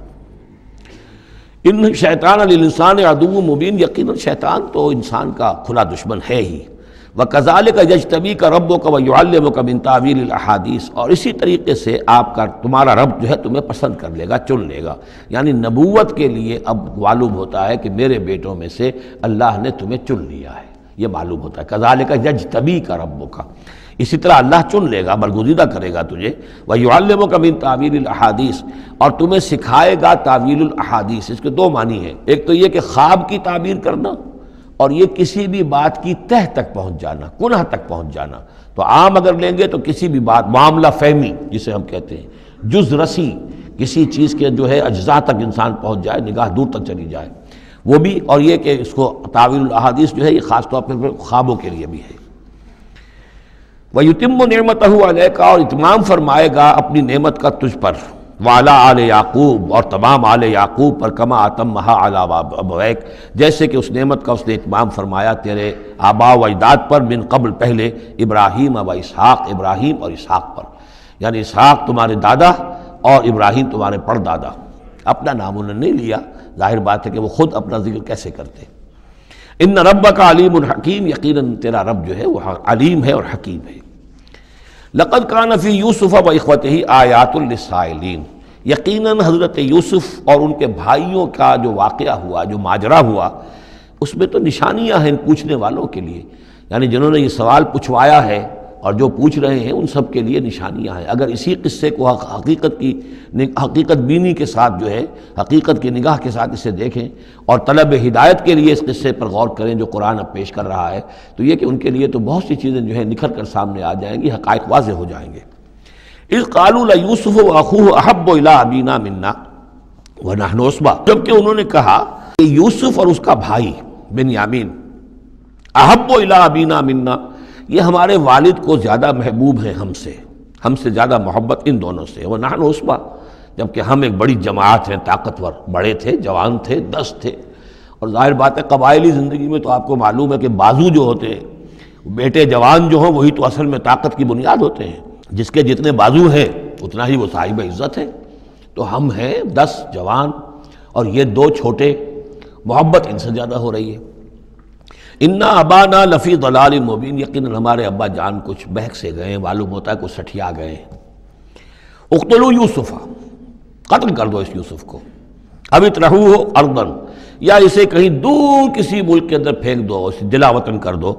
Speaker 2: ان شیطان للانسان عدو مبین، یقیناً شیطان تو انسان کا کھلا دشمن ہے ہی۔ وَكَذَلِكَ يَجْتَبِيكَ رَبُّكَ وَيُعَلِّمُكَ مِن تَأْوِيلِ الْأَحَادِيثِ، اور اسی طریقے سے تمہارا رب جو ہے تمہیں پسند کر لے گا، چن لے گا، یعنی نبوت کے لیے اب معلوم ہوتا ہے کہ میرے بیٹوں میں سے اللہ نے تمہیں چن لیا ہے، یہ معلوم ہوتا ہے۔ كَذَلِكَ يَجْتَبِيكَ رَبُّكَ، اسی طرح اللہ چن لے گا، برگزیدہ کرے گا تجھے، وَيُعَلِّمُكَ مِن تَأْوِيلِ الْأَحَادِيثِ، اور تمہیں سکھائے گا تعویل الاحادیث۔ اس کے 2 معنی ہیں، ایک تو یہ کہ خواب کی تعبیر کرنا، اور یہ کسی بھی بات کی تہ تک پہنچ جانا، کنہ تک پہنچ جانا۔ تو عام اگر لیں گے تو کسی بھی بات، معاملہ فہمی جسے ہم کہتے ہیں، جز رسی، کسی چیز کے جو ہے اجزاء تک انسان پہنچ جائے، نگاہ دور تک چلی جائے، وہ بھی، اور یہ کہ اس کو تعویل الاحادیث جو ہے یہ خاص طور پر خوابوں کے لیے بھی ہے۔ وَيُتِمُّ نِعْمَتَهُ عَلَيْكَ، اور اتمام فرمائے گا اپنی نعمت کا تجھ پر، وعلی آل یعقوب، اور تمام آل یعقوب پر، کما اتمھا علی ابویک، جیسے کہ اس نعمت کا اس نے اتمام فرمایا تیرے آباء و اجداد پر، من قبل پہلے، ابراہیم و اسحاق، ابراہیم اور اسحاق پر، یعنی اسحاق تمہارے دادا اور ابراہیم تمہارے پردادا۔ اپنا نام انہوں نے نہیں لیا، ظاہر بات ہے کہ وہ خود اپنا ذکر کیسے کرتے۔ ان ربک علیم حکیم، یقیناً تیرا رب جو ہے وہ علیم ہے اور حکیم ہے۔ لقد کان فی یوسف و اخوتہ آیات للسائلین، یقیناً حضرت یوسف اور ان کے بھائیوں کا جو واقعہ ہوا، جو ماجرا ہوا، اس میں تو نشانیاں ہیں ان پوچھنے والوں کے لیے، یعنی جنہوں نے یہ سوال پوچھوایا ہے اور جو پوچھ رہے ہیں ان سب کے لیے نشانیاں ہیں۔ اگر اسی قصے کو حقیقت بینی کے ساتھ جو ہے، حقیقت کی نگاہ کے ساتھ اسے دیکھیں اور طلب ہدایت کے لیے اس قصے پر غور کریں جو قرآن اب پیش کر رہا ہے، تو یہ کہ ان کے لیے تو بہت سی چیزیں جو ہے نکھر کر سامنے آ جائیں گی، حقائق واضح ہو جائیں گے۔ اذ قالوا لیوسف واخوہ احب الی ابینا منا ونحن عصبہ، جبکہ انہوں نے کہا کہ یوسف اور اس کا بھائی بنیامین احب الی ابینا منا، یہ ہمارے والد کو زیادہ محبوب ہیں ہم سے زیادہ محبت ان دونوں سے، ونحن عصبہ، جبکہ ہم ایک بڑی جماعت ہیں، طاقتور، بڑے تھے، جوان تھے، 10 تھے، اور ظاہر بات ہے قبائلی زندگی میں تو آپ کو معلوم ہے کہ بازو جو ہوتے ہیں، بیٹے جوان جو ہوں وہی تو اصل میں طاقت کی بنیاد ہوتے ہیں، جس کے جتنے بازو ہیں اتنا ہی وہ صاحب عزت ہے۔ تو ہم ہیں 10 جوان اور یہ 2 چھوٹے، محبت ان سے زیادہ ہو رہی ہے۔ انا ابانا لفی ضلال مبین، یقیناً ہمارے ابا جان کچھ بہک سے گئے، معلوم ہوتا ہے کچھ سٹھیا گئے۔ اقتلوا یوسف، قتل کر دو اس یوسف کو، اب اطرحوہ ارضا، یا اسے کہیں دور کسی ملک کے اندر پھینک دو، اسے دلا وطن کر دو،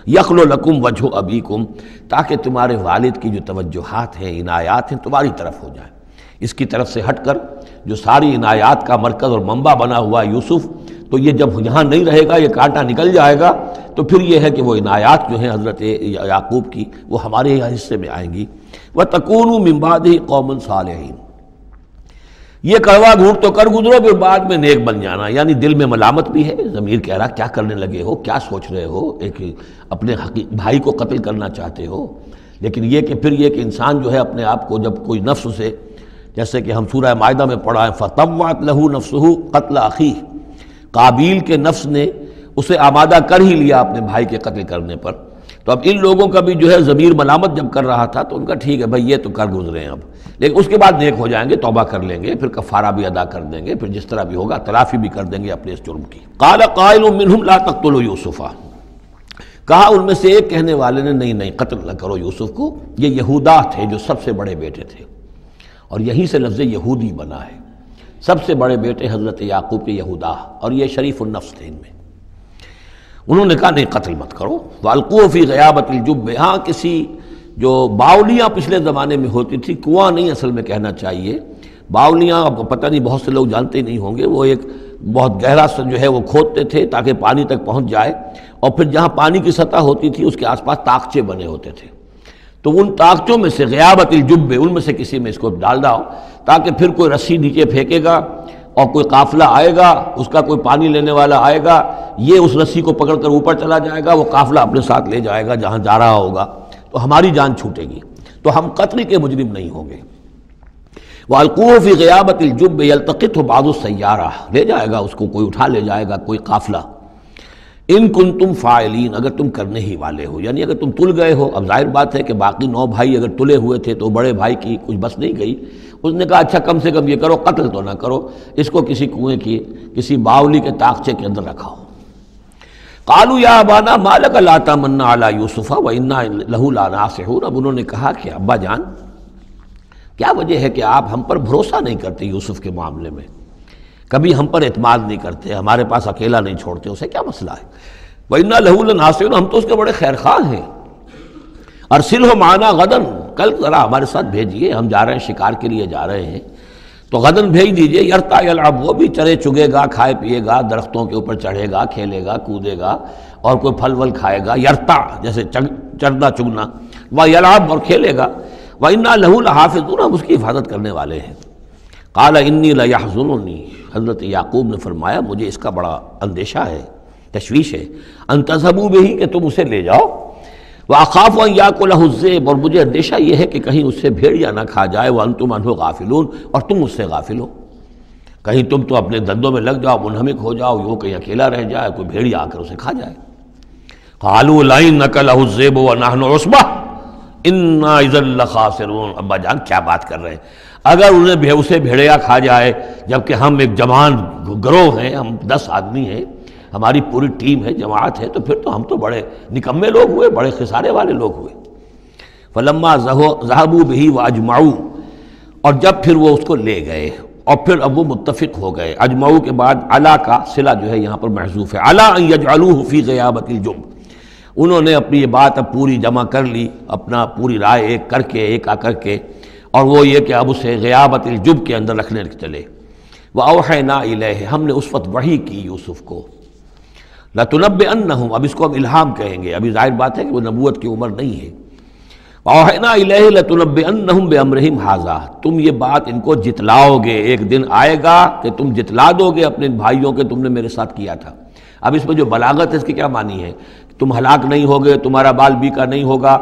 Speaker 2: یخلو لکم وجہ ابیکم، تاکہ تمہارے والد کی جو توجہات ہیں، عنایات ہیں، تمہاری طرف ہو جائیں۔ اس کی طرف سے ہٹ کر جو ساری عنایات کا مرکز اور منبع بنا ہوا یوسف، تو یہ جب یہاں نہیں رہے گا، یہ کانٹا نکل جائے گا، تو پھر یہ ہے کہ وہ عنایات جو ہیں حضرت یعقوب کی وہ ہمارے حصے میں آئیں گی۔ وَتَكُونُوا مِن بَعْدِهِ قَوْمًا صَالِحِينَ، یہ کڑوا گھونٹ تو کر گزرو پھر بعد میں نیک بن جانا، یعنی دل میں ملامت بھی ہے، ضمیر کہہ رہا کیا کرنے لگے ہو، کیا سوچ رہے ہو، ایک اپنے بھائی کو قتل کرنا چاہتے ہو۔ لیکن یہ کہ پھر یہ کہ انسان جو ہے اپنے آپ کو جب کوئی نفس سے، جیسے کہ ہم سورہ مائدہ میں پڑھا ہے فَطَوَّعَتْ لَهُ نَفْسُهُ قَتْلَ أَخِيهِ، قابیل کے نفس نے اسے آمادہ کر ہی لیا اپنے بھائی کے قتل کرنے پر۔ تو اب ان لوگوں کا بھی جو ہے ضمیر ملامت جب کر رہا تھا تو ان کا ٹھیک ہے بھائی یہ تو کر گزرے ہیں اب، لیکن اس کے بعد نیک ہو جائیں گے، توبہ کر لیں گے، پھر کفارہ بھی ادا کر دیں گے، پھر جس طرح بھی ہوگا تلافی بھی کر دیں گے اپنے اس جرم کی۔ قال قائل منهم لا تقتلوا یوسف، کہا ان میں سے ایک کہنے والے نے نہیں قتل نہ کرو یوسف کو، یہ یہودا تھے جو سب سے بڑے بیٹے تھے، اور یہیں سے لفظ یہودی بنا ہے، سب سے بڑے بیٹے حضرت یعقوب کے یہودا، اور یہ شریف النفس تھے ان میں۔ انہوں نے کہا نہیں قتل مت کرو، وَأَلْقُوهُ فِي غَيَابَةِ الْجُبِّ، ہاں کسی جو باولیاں پچھلے زمانے میں ہوتی تھی، کنواں نہیں اصل میں کہنا چاہیے، باولیاں اب پتہ نہیں بہت سے لوگ جانتے نہیں ہوں گے، وہ ایک بہت گہرا سا جو ہے وہ کھودتے تھے تاکہ پانی تک پہنچ جائے، اور پھر جہاں پانی کی سطح ہوتی تھی اس کے آس پاس طاقچے بنے ہوتے تھے، تو ان طاقچوں میں سے غیابت الجب، ان میں سے کسی میں اس کو ڈال داؤ تاکہ پھر کوئی رسی نیچے پھینکے گا اور کوئی قافلہ آئے گا، اس کا کوئی پانی لینے والا آئے گا، یہ اس رسی کو پکڑ کر اوپر چلا جائے گا، وہ قافلہ اپنے ساتھ لے جائے گا جہاں جا رہا ہوگا، تو ہماری جان چھوٹے گی، تو ہم قتل کے مجرم نہیں ہوں گے۔ وَأَلْقُوهُ فِي غَيَابَةِ الْجُبِّ يَلْتَقِطْهُ بَعْضُ السَّيَّارَةِ، لے جائے گا اس کو، کوئی اٹھا لے جائے گا، کوئی قافلہ۔ ان کنتم فاعلین، اگر تم کرنے ہی والے ہو، یعنی اگر تم تل گئے ہو، اب ظاہر بات ہے کہ باقی 9 بھائی اگر تلے ہوئے تھے تو بڑے بھائی کی کچھ بس نہیں گئی، اس نے کہا اچھا کم سے کم یہ کرو قتل تو نہ کرو، اس کو کسی کنویں کی کسی باولی کے طاقچے کے اندر رکھاؤ۔ قالوا یا ابانا ما لک لا تمنا علی یوسف وانا لہ لناصحون، اب انہوں نے کہا کہ ابا جان کیا وجہ ہے کہ آپ ہم پر بھروسہ نہیں کرتے یوسف کے معاملے میں، کبھی ہم پر اعتماد نہیں کرتے، ہمارے پاس اکیلا نہیں چھوڑتے، اسے کیا مسئلہ ہے؟ وَإِنَّا لَهُ لَنَاصِحُونَ، ہم تو اس کے بڑے خیر خواہ ہیں۔ أَرْسِلْهُ مَعَنَا غَدًا، کل ذرا ہمارے ساتھ بھیجیے، ہم جا رہے ہیں شکار کے لیے جا رہے ہیں، تو غدن بھیج دیجئے، یرتع یلعب، وہ بھی چرے چگے گا، کھائے پیے گا، درختوں کے اوپر چڑھے گا، کھیلے گا، کودے گا، اور کوئی پھل ول کھائے گا، یرتع جیسے چرنا چگنا، ویلعب اور کھیلے گا، وَإِنَّا لَهُ لَحَافِظُونَ، ہم اس کی حفاظت کرنے والے ہیں۔ قال انی لیحزننی، حضرت یعقوب نے فرمایا مجھے اس کا بڑا اندیشہ ہے، تشویش ہے، ان تذهبوا به، کہ تم اسے لے جاؤ، واخاف ان یاکلہ الذئب، اور مجھے اندیشہ یہ ہے کہ کہیں اس سے بھیڑیا نہ کھا جائے، وانتم عنہ غافلون، اور تم اس سے غافل ہو، کہیں تم تو اپنے دندوں میں لگ جاؤ، منہمک ہو جاؤ، وہ کہیں اکیلا رہ جائے، کوئی بھیڑیا آ کر اسے کھا جائے۔ قالوا لئن نکلہ الذئب ونحن عصبہ انا اذا لخاسرون، ابا جان کیا بات کر رہے ہیں، اگر انہیں اسے بھیڑیا کھا جائے جبکہ ہم ایک جوان گروہ ہیں، ہم 10 آدمی ہیں، ہماری پوری ٹیم ہے، جماعت ہے، تو پھر تو ہم تو بڑے نکمے لوگ ہوئے، بڑے خسارے والے لوگ ہوئے۔ فلما ذهبوا به واجمعوا، اور جب پھر وہ اس کو لے گئے اور پھر اب وہ متفق ہو گئے، اجمعوا کے بعد علا کا صلہ جو ہے یہاں پر محذوف ہے، علا ان یجعلوه فی غیابۃ الجب، انہوں نے اپنی یہ بات اب پوری جمع کر لی، اپنا پوری رائے ایک کر کے، ایک آ کر کے، اور وہ یہ کہ اب اسے غیابۃ الجب کے اندر رکھنے چلے۔ وَأَوْحَيْنَا إِلَيْهِ، ہم نے اس وقت وحی کی یوسف کو، لَتُنَبِّئَنَّهُمْ، اب اس کو ہم الہام کہیں گے، ابھی ظاہر بات ہے کہ وہ نبوت کی عمر نہیں ہے۔ وَأَوْحَيْنَا إِلَيْهِ لَتُنَبِّئَنَّهُمْ بِأَمْرِهِمْ هَٰذَا، تم یہ بات ان کو جتلاؤ گے، ایک دن آئے گا کہ تم جتلا دو گے اپنے بھائیوں کے تم نے میرے ساتھ کیا تھا۔ اب اس میں جو بلاغت ہے اس کی کیا معنی ہے، تم ہلاک نہیں ہوگے، تمہارا بال بیکا نہیں ہوگا،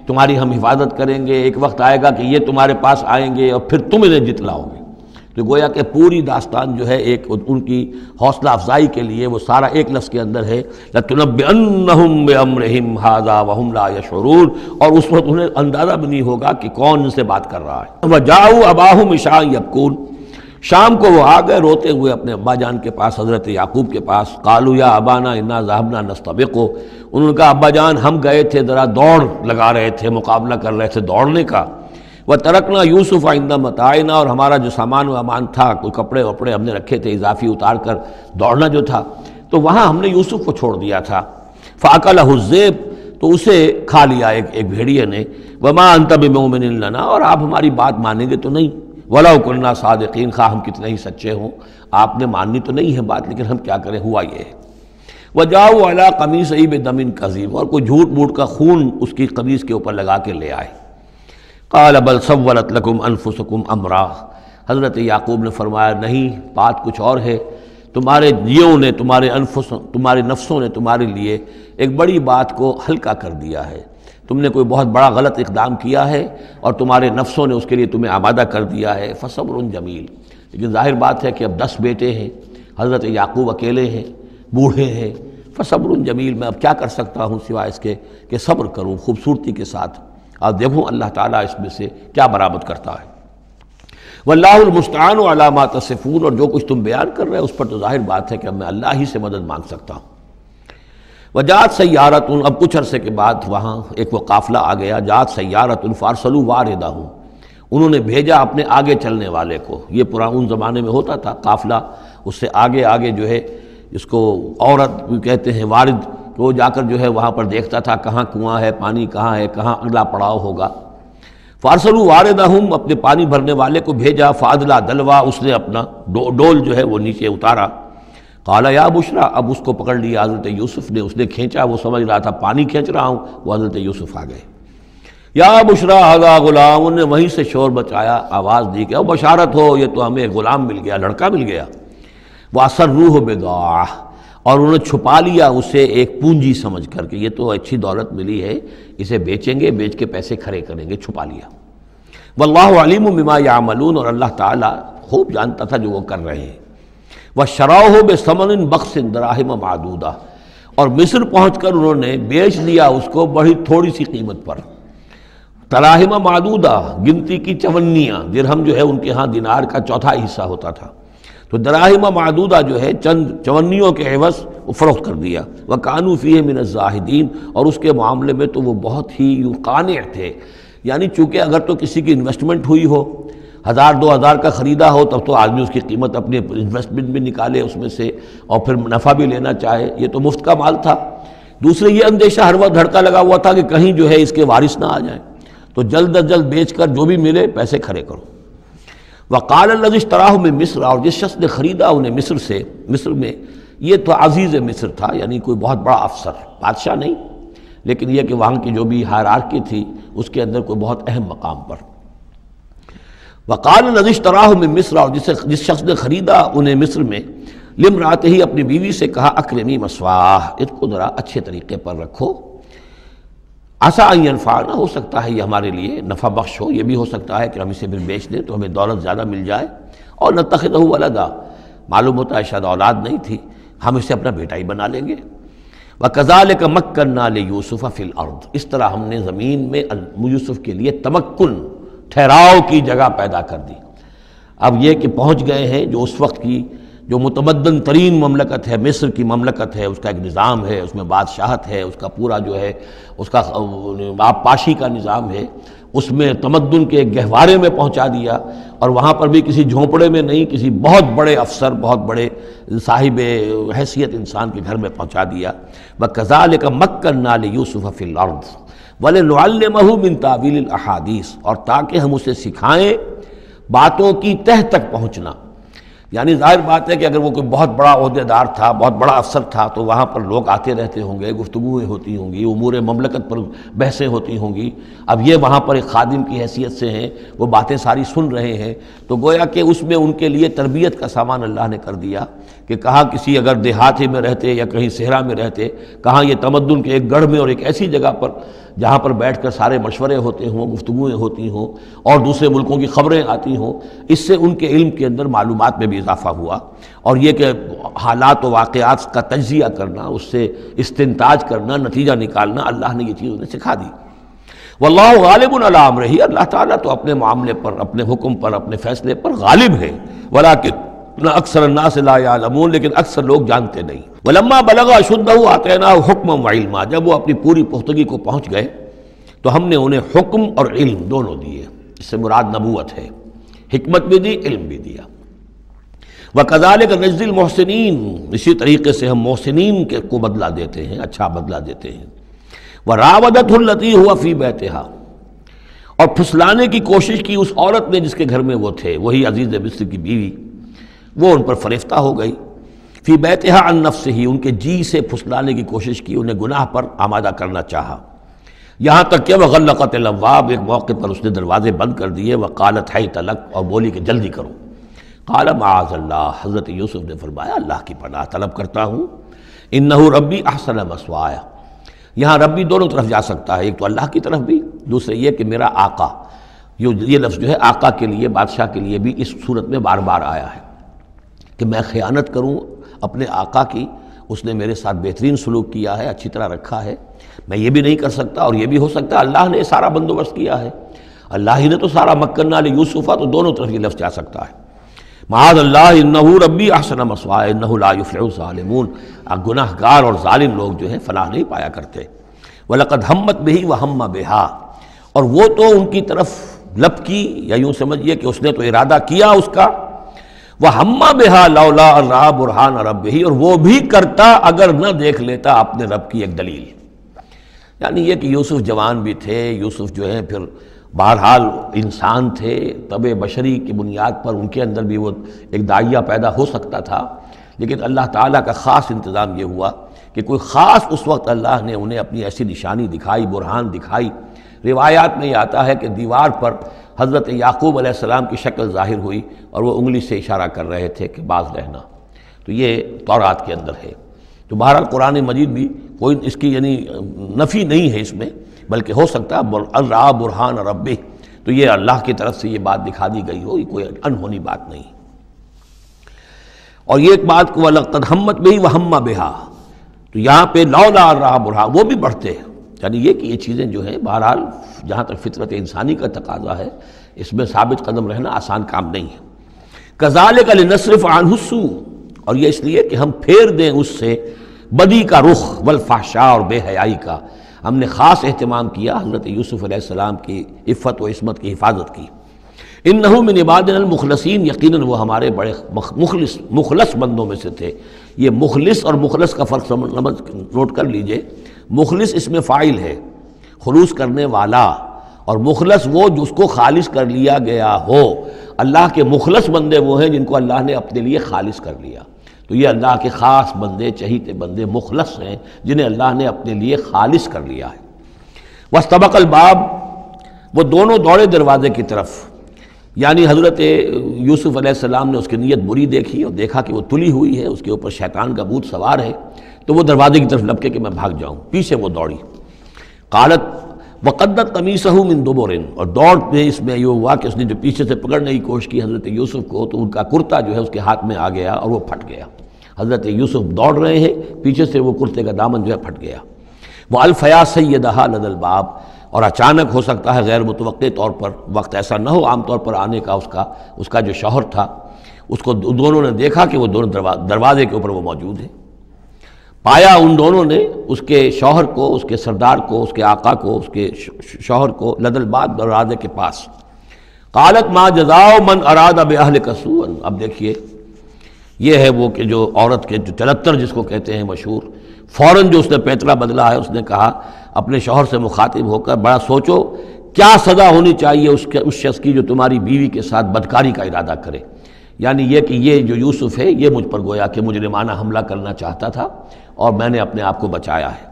Speaker 2: تمہاری ہم حفاظت کریں گے، ایک وقت آئے گا کہ یہ تمہارے پاس آئیں گے اور پھر تم انہیں جتلاؤ گے۔ تو گویا کہ پوری داستان جو ہے ایک ان کی حوصلہ افزائی کے لیے وہ سارا ایک لفظ کے اندر ہے، لَتُنَبِّئَنَّهُمْ بِأَمْرِهِمْ هَٰذَا وَهُمْ لَا يَشْعُرُونَ، اور اس وقت انہیں اندازہ بھی نہیں ہوگا کہ کون ان سے بات کر رہا ہے۔ وَجَاءُوا أَبَاهُمْ عِشَاءً يَبْكُونَ، شام کو وہ آ گئے روتے ہوئے اپنے ابا جان کے پاس، حضرت یعقوب کے پاس۔ قالوا یا ابانا انا ذهبنا نستبق، انہوں نے کہا ابا جان ہم گئے تھے ذرا دوڑ لگا رہے تھے، مقابلہ کر رہے تھے دوڑنے کا۔ وَتَرَكْنَا يُوسُفَ عِندَ مَتَاعِنَا، اور ہمارا جو سامان و امان تھا، کوئی کپڑے وپڑے ہم نے رکھے تھے اضافی اتار کر، دوڑنا جو تھا تو وہاں ہم نے یوسف کو چھوڑ دیا تھا۔ فَأَكَلَهُ الذِّئْبُ، تو اسے کھا لیا ایک بھیڑیے نے۔ وَمَا أَنْتَ بِمُؤْمِنٍ لَنَا، اور آپ ہماری بات مانیں گے تو نہیں، وَلَوْ كُنَّا صَادِقِينَ، خواہ ہم کتنے ہی سچے ہوں، آپ نے ماننی تو نہیں ہے بات، لیکن ہم کیا کریں، ہوا یہ ہے۔ وَجَاءُوا عَلَىٰ قَمِيصِهِ بِدَمٍ كَذِيبٍ، اور کوئی جھوٹ موٹ کا خون اس کی قمیص کے اوپر لگا کے لے آئے۔ قال بل سولت لکم انفسکم امرا، حضرت یعقوب نے فرمایا نہیں، بات کچھ اور ہے، تمہارے جیوں نے، تمہارے نفسوں نے تمہارے لیے ایک بڑی بات کو ہلکا کر دیا ہے، تم نے کوئی بہت بڑا غلط اقدام کیا ہے اور تمہارے نفسوں نے اس کے لیے تمہیں آمادہ کر دیا ہے، فصبر جمیل۔ لیکن ظاہر بات ہے کہ اب 10 بیٹے ہیں، حضرت یعقوب اکیلے ہیں، بوڑھے ہیں، فصبر جمیل، میں اب کیا کر سکتا ہوں سوائے اس کے کہ صبر کروں خوبصورتی کے ساتھ، اور دیکھوں اللہ تعالیٰ اس میں سے کیا برآمد کرتا ہے۔ واللہ المستعان علی ما تصفون، اور جو کچھ تم بیان کر رہے ہیں اس پر تو ظاہر بات ہے کہ اب میں اللہ ہی سے مدد مانگ سکتا ہوں۔ وجاءت سیارۃ، اب کچھ عرصے کے بعد وہاں ایک وہ قافلہ آ گیا، جاءت سیارۃ فارسلوا واردہم، انہوں نے بھیجا اپنے آگے چلنے والے کو۔ یہ ان زمانے میں ہوتا تھا قافلہ، اس سے آگے آگے جو ہے اس کو عورت بھی کہتے ہیں، وارد، وہ جا کر جو ہے وہاں پر دیکھتا تھا کہاں کنواں ہے، پانی کہاں ہے، کہاں اگلا پڑاؤ ہوگا۔ فارسلوا واردہم، اپنے پانی بھرنے والے کو بھیجا، فادلا دلوا، اس نے اپنا ڈول جو ہے وہ نیچے اتارا۔ قال یا بشرا، اب اس کو پکڑ لیا حضرت یوسف نے، اس نے کھینچا، وہ سمجھ رہا تھا پانی کھینچ رہا ہوں، وہ حضرت یوسف آ گئے۔ یا بشرا ھذا غلام، انہوں نے وہیں سے شور بچایا، آواز دی کہ او بشارت ہو، یہ تو ہمیں غلام مل گیا، لڑکا مل گیا۔ وَأَسَرُّوهُ بِضَاعَةً، اور انہوں نے چھپا لیا اسے ایک پونجی سمجھ کر کہ یہ تو اچھی دولت ملی ہے، اسے بیچیں گے، بیچ کے پیسے کھڑے کریں گے، چھپا لیا۔ واللہ علیم بما یعملون، اور اللہ تعالیٰ خوب جانتا تھا جو وہ کر رہے ہیں۔ وَشَرَوْهُ بِثَمَنٍ بَخْسٍ دَرَاهِمَ مَعْدُودَةٍ، اور مصر پہنچ کر انہوں نے بیچ لیا اس کو بڑی تھوڑی سی قیمت پر، دراہم معدودہ، گنتی کی چونیاں، درہم جو ہے ان کے ہاں دینار کا چوتھائی حصہ ہوتا تھا، تو دراہم معدودہ جو ہے چند چونیوں کے عوض وہ فروخت کر دیا۔ وَكَانُوا فِيهِ مِنَ الزَّاهِدِينَ، اور اس کے معاملے میں تو وہ بہت ہی قانع تھے، یعنی چونکہ اگر تو کسی کی انویسٹمنٹ ہوئی ہو، 1000-2000 کا خریدا ہو، تب تو آدمی اس کی قیمت اپنی انویسٹمنٹ بھی نکالے اس میں سے اور پھر نفع بھی لینا چاہے، یہ تو مفت کا مال تھا۔ دوسرے یہ اندیشہ ہر وقت دھڑکا لگا ہوا تھا کہ کہیں جو ہے اس کے وارث نہ آ جائیں، تو جلد از جلد بیچ کر جو بھی ملے پیسے کھڑے کرو۔ وقال الذی اشتراہ من مصر، اور جس شخص نے خریدا انہیں مصر سے، مصر میں یہ تو عزیز مصر تھا، یعنی کوئی بہت بڑا افسر، بادشاہ نہیں، لیکن یہ کہ وہاں کی جو بھی ہائرارکی تھی اس کے اندر کوئی بہت اہم مقام پر۔ وقال الذی اشتراہ من مصر، اور جس شخص نے خریدا انہیں مصر میں، لامرأتہ، اپنی بیوی سے کہا اکرمی مثواہ، اس کو ذرا اچھے طریقے پر رکھو، عسیٰ ان ینفعنا، ہو سکتا ہے یہ ہمارے لیے نفع بخش ہو، یہ بھی ہو سکتا ہے کہ ہم اسے پھر بیچ دیں تو ہمیں دولت زیادہ مل جائے، اور نتخذہ ولدا، معلوم ہوتا ہے شاید اولاد نہیں تھی، ہم اسے اپنا بیٹا ہی بنا لیں گے۔ وَكَذَلِكَ مَكَّنَّا لِيُوسُفَ فِي الْأَرْضِ، اس طرح ہم نے زمین میں یوسف کے لیے تمکن، ٹھہراؤ کی جگہ پیدا کر دی۔ اب یہ کہ پہنچ گئے ہیں جو اس وقت کی جو متمدن ترین مملکت ہے، مصر کی مملکت ہے، اس کا ایک نظام ہے، اس میں بادشاہت ہے، اس کا پورا جو ہے اس کا آبپاشی کا نظام ہے، اس میں تمدن کے گہوارے میں پہنچا دیا، اور وہاں پر بھی کسی جھونپڑے میں نہیں، کسی بہت بڑے افسر، بہت بڑے صاحب حیثیت انسان کے گھر میں پہنچا دیا۔ وَكَذَلِكَ مَكَّنَّا لِيُوسُفَ فِي الْأَرْضِ وَلِنُعَلِّمَهُ مِن تَأْوِيلِ الْأَحَادِيثِ، اور تاکہ ہم اسے سکھائیں باتوں کی تہ تک پہنچنا۔ یعنی ظاہر بات ہے کہ اگر وہ کوئی بہت بڑا عہدے دار تھا، بہت بڑا افسر تھا، تو وہاں پر لوگ آتے رہتے ہوں گے، گفتگویں ہوتی ہوں گی، امور مملکت پر بحثیں ہوتی ہوں گی۔ اب یہ وہاں پر ایک خادم کی حیثیت سے ہیں، وہ باتیں ساری سن رہے ہیں، تو گویا کہ اس میں ان کے لیے تربیت کا سامان اللہ نے کر دیا کہ کہاں کسی اگر دیہاتی میں رہتے یا کہیں صحرا میں رہتے، کہاں یہ تمدن کے ایک گڑھ میں اور ایک ایسی جگہ پر جہاں پر بیٹھ کر سارے مشورے ہوتے ہوں، گفتگویں ہوتی ہوں اور دوسرے ملکوں کی خبریں آتی ہوں، اس سے ان کے علم کے اندر معلومات میں بھی اضافہ ہوا، اور یہ کہ حالات و واقعات کا تجزیہ کرنا، اس سے استنتاج کرنا، نتیجہ نکالنا، اللہ نے یہ چیز انہیں سکھا دی۔ واللہ غالب علی امرہ، اللہ تعالیٰ تو اپنے معاملے پر، اپنے حکم پر، اپنے فیصلے پر غالب ہے، ولکن اکثر الناس لا یعلمون، لیکن اکثر لوگ جانتے نہیں۔ ولما بلغ اشدہ آتیناہ حکما وعلما، جب وہ اپنی پوری پختگی کو پہنچ گئے تو ہم نے انہیں حکم اور علم دونوں دیے، اس سے مراد نبوت ہے، حکمت بھی دی، علم بھی دیا۔ وَكَذَلِكَ نَجْزِي الْمُحْسِنِينَ، اسی طریقے سے ہم محسنین کو بدلہ دیتے ہیں، اچھا بدلہ دیتے ہیں۔ وَرَاوَدَتْهُ الَّتِي هُوَ فِي بَيْتِهَا، اور پھسلانے کی کوشش کی اس عورت نے جس کے گھر میں وہ تھے، وہی عزیز مصر کی بیوی، وہ ان پر فریفتہ ہو گئی۔ فی بیتہا عن نفسہ، ان کے جی سے پھسلانے کی کوشش کی، انہیں گناہ پر آمادہ کرنا چاہا۔ یہاں تک کہ وغلقت الابواب، ایک موقع پر اس نے دروازے بند کر دیے، وقالت حیت لک، اور بولی کہ جلدی کرو۔ قال معاذ اللہ، حضرت یوسف نے فرمایا اللہ کی پناہ طلب کرتا ہوں، انہ ربی احسن مثوایا، یہاں ربی دونوں طرف جا سکتا ہے، ایک تو اللہ کی طرف بھی، دوسرے یہ کہ میرا آقا، یہ لفظ جو ہے آقا کے لیے، بادشاہ کے لیے بھی اس صورت میں بار بار آیا ہے کہ میں خیانت کروں اپنے آقا کی، اس نے میرے ساتھ بہترین سلوک کیا ہے، اچھی طرح رکھا ہے، میں یہ بھی نہیں کر سکتا، اور یہ بھی ہو سکتا ہے اللہ نے سارا بندوبست کیا ہے، اللہ ہی نے تو سارا مکننا لیوسفا، تو دونوں طرف یہ لفظ جا سکتا ہے۔ معاذ اللہ انہ ربی احسن مثوایا انہ لا یفلح الظالمون، گناہ گار اور ظالم لوگ جو ہیں فلاح نہیں پایا کرتے۔ وَلَقَدْ ہمت بِهِ وَهَمَّ بِهَا، اور وہ تو ان کی طرف لپکی، یا یوں سمجھیے کہ اس نے تو ارادہ کیا اس کا، وَهَمَّ بِهَا لَوْلَا أَن رَأَىٰ بُرْهَانَ رَبِّهِ، اور وہ بھی کرتا اگر نہ دیکھ لیتا اپنے رب کی ایک دلیل، یعنی یہ کہ یوسف جوان بھی تھے، یوسف جو ہے پھر بہرحال انسان تھے، طبع بشری کی بنیاد پر ان کے اندر بھی وہ ایک داعیہ پیدا ہو سکتا تھا، لیکن اللہ تعالیٰ کا خاص انتظام یہ ہوا کہ کوئی خاص اس وقت اللہ نے انہیں اپنی ایسی نشانی دکھائی، برہان دکھائی۔ روایات میں یہ آتا ہے کہ دیوار پر حضرت یعقوب علیہ السلام کی شکل ظاہر ہوئی اور وہ انگلی سے اشارہ کر رہے تھے کہ باز رہنا، تو یہ تورات کے اندر ہے۔ تو بہرحال قرآن مجید بھی کوئی اس کی یعنی نفی نہیں ہے اس میں، بلکہ ہو سکتا ہے رَأَىٰ بُرْهَانَ رَبِّهِ، تو یہ اللہ کی طرف سے یہ بات دکھا دی گئی ہو، یہ کوئی انہونی بات نہیں۔ اور یہ ایک بات کو وَلَقَدْ ہمت بِهِ وَهَمَّ بِهَا، تو یہاں پہ لولا رَأَىٰ بُرْهَانَ، وہ بھی بڑھتے ہیں، یعنی یہ کہ یہ چیزیں جو ہیں بہرحال جہاں تک فطرت انسانی کا تقاضا ہے اس میں ثابت قدم رہنا آسان کام نہیں ہے۔ كَذَٰلِكَ لِنَصْرِفَ عَنْهُ السُّوءَ، اور یہ اس لیے کہ ہم پھیر دیں اس سے بدی کا رخ، والفحشاء، اور بے حیائی کا، ہم نے خاص اہتمام کیا حضرت یوسف علیہ السلام کی عفت و عصمت کی حفاظت کی۔ انہ من عبادنا المخلصین، یقیناً وہ ہمارے بڑے مخلص بندوں میں سے تھے۔ یہ مخلص اور مخلص کا فرق نوٹ کر لیجئے، مخلص اس میں فاعل ہے، خلوص کرنے والا، اور مخلص وہ جس کو خالص کر لیا گیا ہو۔ اللہ کے مخلص بندے وہ ہیں جن کو اللہ نے اپنے لیے خالص کر لیا، تو یہ اللہ کے خاص بندے، چہیتے بندے مخلص ہیں جنہیں اللہ نے اپنے لیے خالص کر لیا ہے۔ واستبق الباب، وہ دونوں دوڑے دروازے کی طرف، یعنی حضرت یوسف علیہ السلام نے اس کی نیت بری دیکھی اور دیکھا کہ وہ تلی ہوئی ہے، اس کے اوپر شیطان کا بھوت سوار ہے، تو وہ دروازے کی طرف لپکے کہ میں بھاگ جاؤں، پیچھے وہ دوڑی۔ قالت وقدت قمیصہ من دبر، اور دوڑ میں اس میں یہ ہوا کہ اس نے جو پیچھے سے پکڑنے کی کوشش کی حضرت یوسف کو، تو ان کا کرتا جو ہے اس کے ہاتھ میں آ گیا اور وہ پھٹ گیا۔ حضرت یوسف دوڑ رہے ہیں، پیچھے سے وہ کرتے کا دامن جو ہے پھٹ گیا۔ وَأَلْفَيَا سَيِّدَهَا لَدَى الْبَابِ، اور اچانک ہو سکتا ہے غیر متوقع طور پر، وقت ایسا نہ ہو عام طور پر آنے کا، اس کا جو شوہر تھا اس کو دونوں نے دیکھا کہ وہ دونوں دروازے کے اوپر وہ موجود ہے۔ پایا ان دونوں نے اس کے شوہر کو، اس کے سردار کو، اس کے آقا کو، اس کے شوہر کو لدى الباب، دروازے کے پاس۔ قالت ما جزاء من اراد باهلك سوءا، اب دیکھیے یہ ہے وہ کہ جو عورت کے جو چلتر جس کو کہتے ہیں مشہور، فوراً جو اس نے پیتلا بدلا ہے، اس نے کہا اپنے شوہر سے مخاطب ہو کر، بڑا سوچو کیا سزا ہونی چاہیے اس شخص کی جو تمہاری بیوی کے ساتھ بدکاری کا ارادہ کرے، یعنی یہ کہ یہ جو یوسف ہے یہ مجھ پر گویا کہ مجرمانہ حملہ کرنا چاہتا تھا اور میں نے اپنے آپ کو بچایا ہے۔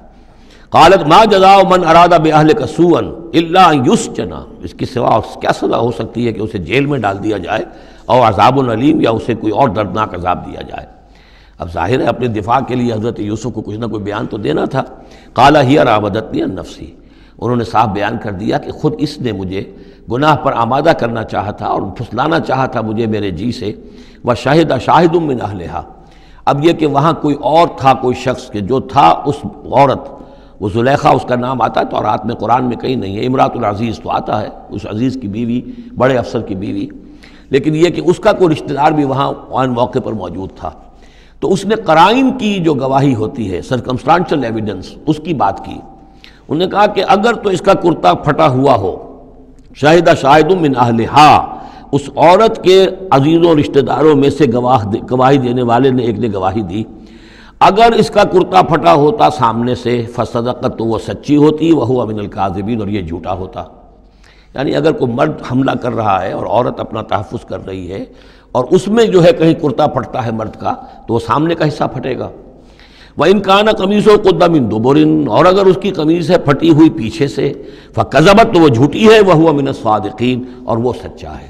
Speaker 2: قالت ما جزاء من اراد باهلك سوءا الا ان يسجن، اس کی سوا کیا سزا ہو سکتی ہے کہ اسے جیل میں ڈال دیا جائے، اور عذاب علیم، یا اسے کوئی اور دردناک عذاب دیا جائے۔ اب ظاہر ہے اپنے دفاع کے لیے حضرت یوسف کو کچھ نہ کوئی بیان تو دینا تھا۔ قال هي راودتني عن نفسي، انہوں نے صاف بیان کر دیا کہ خود اس نے مجھے گناہ پر آمادہ کرنا چاہا تھا اور پھسلانا چاہا تھا مجھے میرے جی سے۔ وشهد شاهد من اهلها، اب یہ کہ وہاں کوئی اور تھا، کوئی شخص کہ جو تھا اس عورت، وہ زلیخا اس کا نام آتا ہے تو رات میں قرآن میں کہیں نہیں ہے، امراۃ العزیز تو آتا ہے، اس عزیز کی بیوی، بڑے افسر کی بیوی، لیکن یہ کہ اس کا کوئی رشتہ دار بھی وہاں آن موقع پر موجود تھا، تو اس نے قرائن کی جو گواہی ہوتی ہے، سرکمسٹانشل ایویڈنس، اس کی بات کی۔ انہوں نے کہا کہ اگر تو اس کا کرتا پھٹا ہوا ہو، شاہد شاہد من اہلہا، اس عورت کے عزیزوں رشتہ داروں میں سے گواہی دینے والے نے ایک نے گواہی دی، اگر اس کا کرتا پھٹا ہوتا سامنے سے، فصدقت، تو وہ سچی ہوتی، وہو من الکاذبین، اور یہ جھوٹا ہوتا۔ یعنی اگر کوئی مرد حملہ کر رہا ہے اور عورت اپنا تحفظ کر رہی ہے اور اس میں جو ہے کہیں کرتا پھٹتا ہے مرد کا، تو وہ سامنے کا حصہ پھٹے گا۔ وَإِنْ كَانَ قَمِيصُهُ قُدَّ مِنْ دُبُرٍ، اور اگر اس کی قمیص ہے پھٹی ہوئی پیچھے سے، فَكَذَبَتْ، تو وہ جھوٹی ہے، وَهُوَ مِنَ الصَّادِقِينَ، اور وہ سچا ہے۔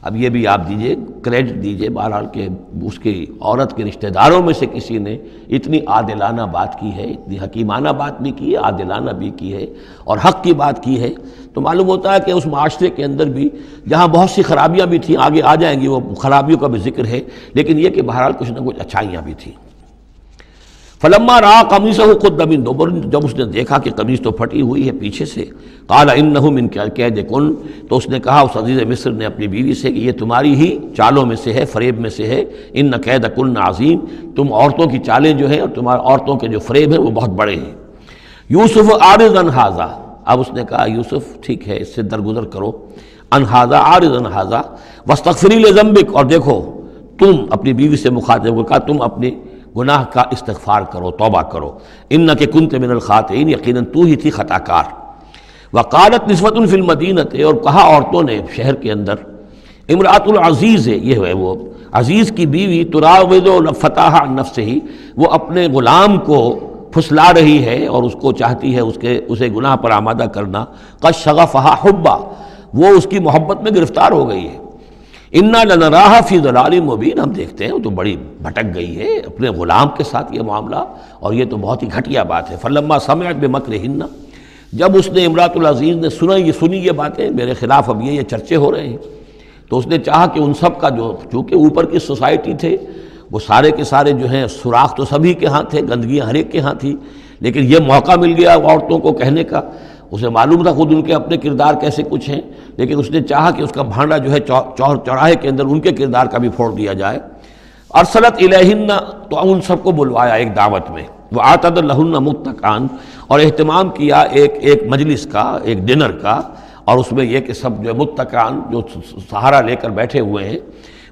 Speaker 2: اب یہ بھی آپ دیجئے کریڈٹ دیجئے بہرحال کہ اس کی عورت کے رشتہ داروں میں سے کسی نے اتنی عادلانہ بات کی ہے، اتنی حکیمانہ بات بھی کی ہے، عادلانہ بھی کی ہے اور حق کی بات کی ہے، تو معلوم ہوتا ہے کہ اس معاشرے کے اندر بھی جہاں بہت سی خرابیاں بھی تھیں، آگے آ جائیں گی وہ خرابیوں کا بھی ذکر ہے، لیکن یہ کہ بہرحال کچھ نہ کچھ اچھائیاں بھی تھیں۔ فلما رأى قميصه قد من دبر، جب اس نے دیکھا کہ قمیص تو پھٹی ہوئی ہے پیچھے سے، قال انه من کیدکن، تو اس نے کہا اس عزیز مصر نے اپنی بیوی سے کہ یہ تمہاری ہی چالوں میں سے ہے، فریب میں سے ہے، ان کیدکن عظیم، تم عورتوں کی چالیں جو ہیں اور تمہاری عورتوں کے جو فریب ہیں وہ بہت بڑے ہیں۔ یوسف اعرض عن ھذا، اب اس نے کہا یوسف ٹھیک ہے اس سے درگزر کرو، عن ھذا، اعرض عن ھذا واستغفری لذنبک، اور دیکھو تم اپنی بیوی سے مخاطب ہو کہا تم اپنی گناہ کا استغفار کرو، توبہ کرو، انک کنت من الخاطئین، یقیناً تو ہی تھی خطا کار۔ وقالت نسوۃ فی المدینہ، اور کہا عورتوں نے شہر کے اندر، امرأۃ العزیز ہے، یہ ہے وہ عزیز کی بیوی، تراود فتاہ عن نفسہ، وہ اپنے غلام کو پھسلا رہی ہے اور اس کو چاہتی ہے اسے گناہ پر آمادہ کرنا، قد شغفہا حبا، وہ اس کی محبت میں گرفتار ہو گئی ہے، انا لنراہا فی ضلال مبین، ہم دیکھتے ہیں وہ تو بڑی بھٹک گئی ہے اپنے غلام کے ساتھ یہ معاملہ، اور یہ تو بہت ہی گھٹیا بات ہے۔ فلما سمعت بمکرہن، جب اس نے امرأۃ العزیز نے سنی یہ باتیں میرے خلاف، اب یہ چرچے ہو رہے ہیں، تو اس نے چاہا کہ ان سب کا جو چونکہ اوپر کی سوسائٹی تھے وہ سارے کے سارے جو ہیں سوراخ تو سبھی کے ہاں تھے، گندگیاں ہر ایک کے ہاں تھی، لیکن یہ موقع مل گیا عورتوں کو کہنے کا، اسے معلوم تھا خود ان کے اپنے کردار کیسے کچھ ہیں، لیکن اس نے چاہا کہ اس کا بھانڈا جو ہے چوراہے کے اندر ان کے کردار کا بھی پھوڑ دیا جائے۔ ارسلت الیہن، تو ان سب کو بلوایا ایک دعوت میں، وآتت لہن متکئا، اور اہتمام کیا ایک مجلس کا، ایک ڈنر کا، اور اس میں یہ کہ سب جو متکئا جو سہارا لے کر بیٹھے ہوئے ہیں،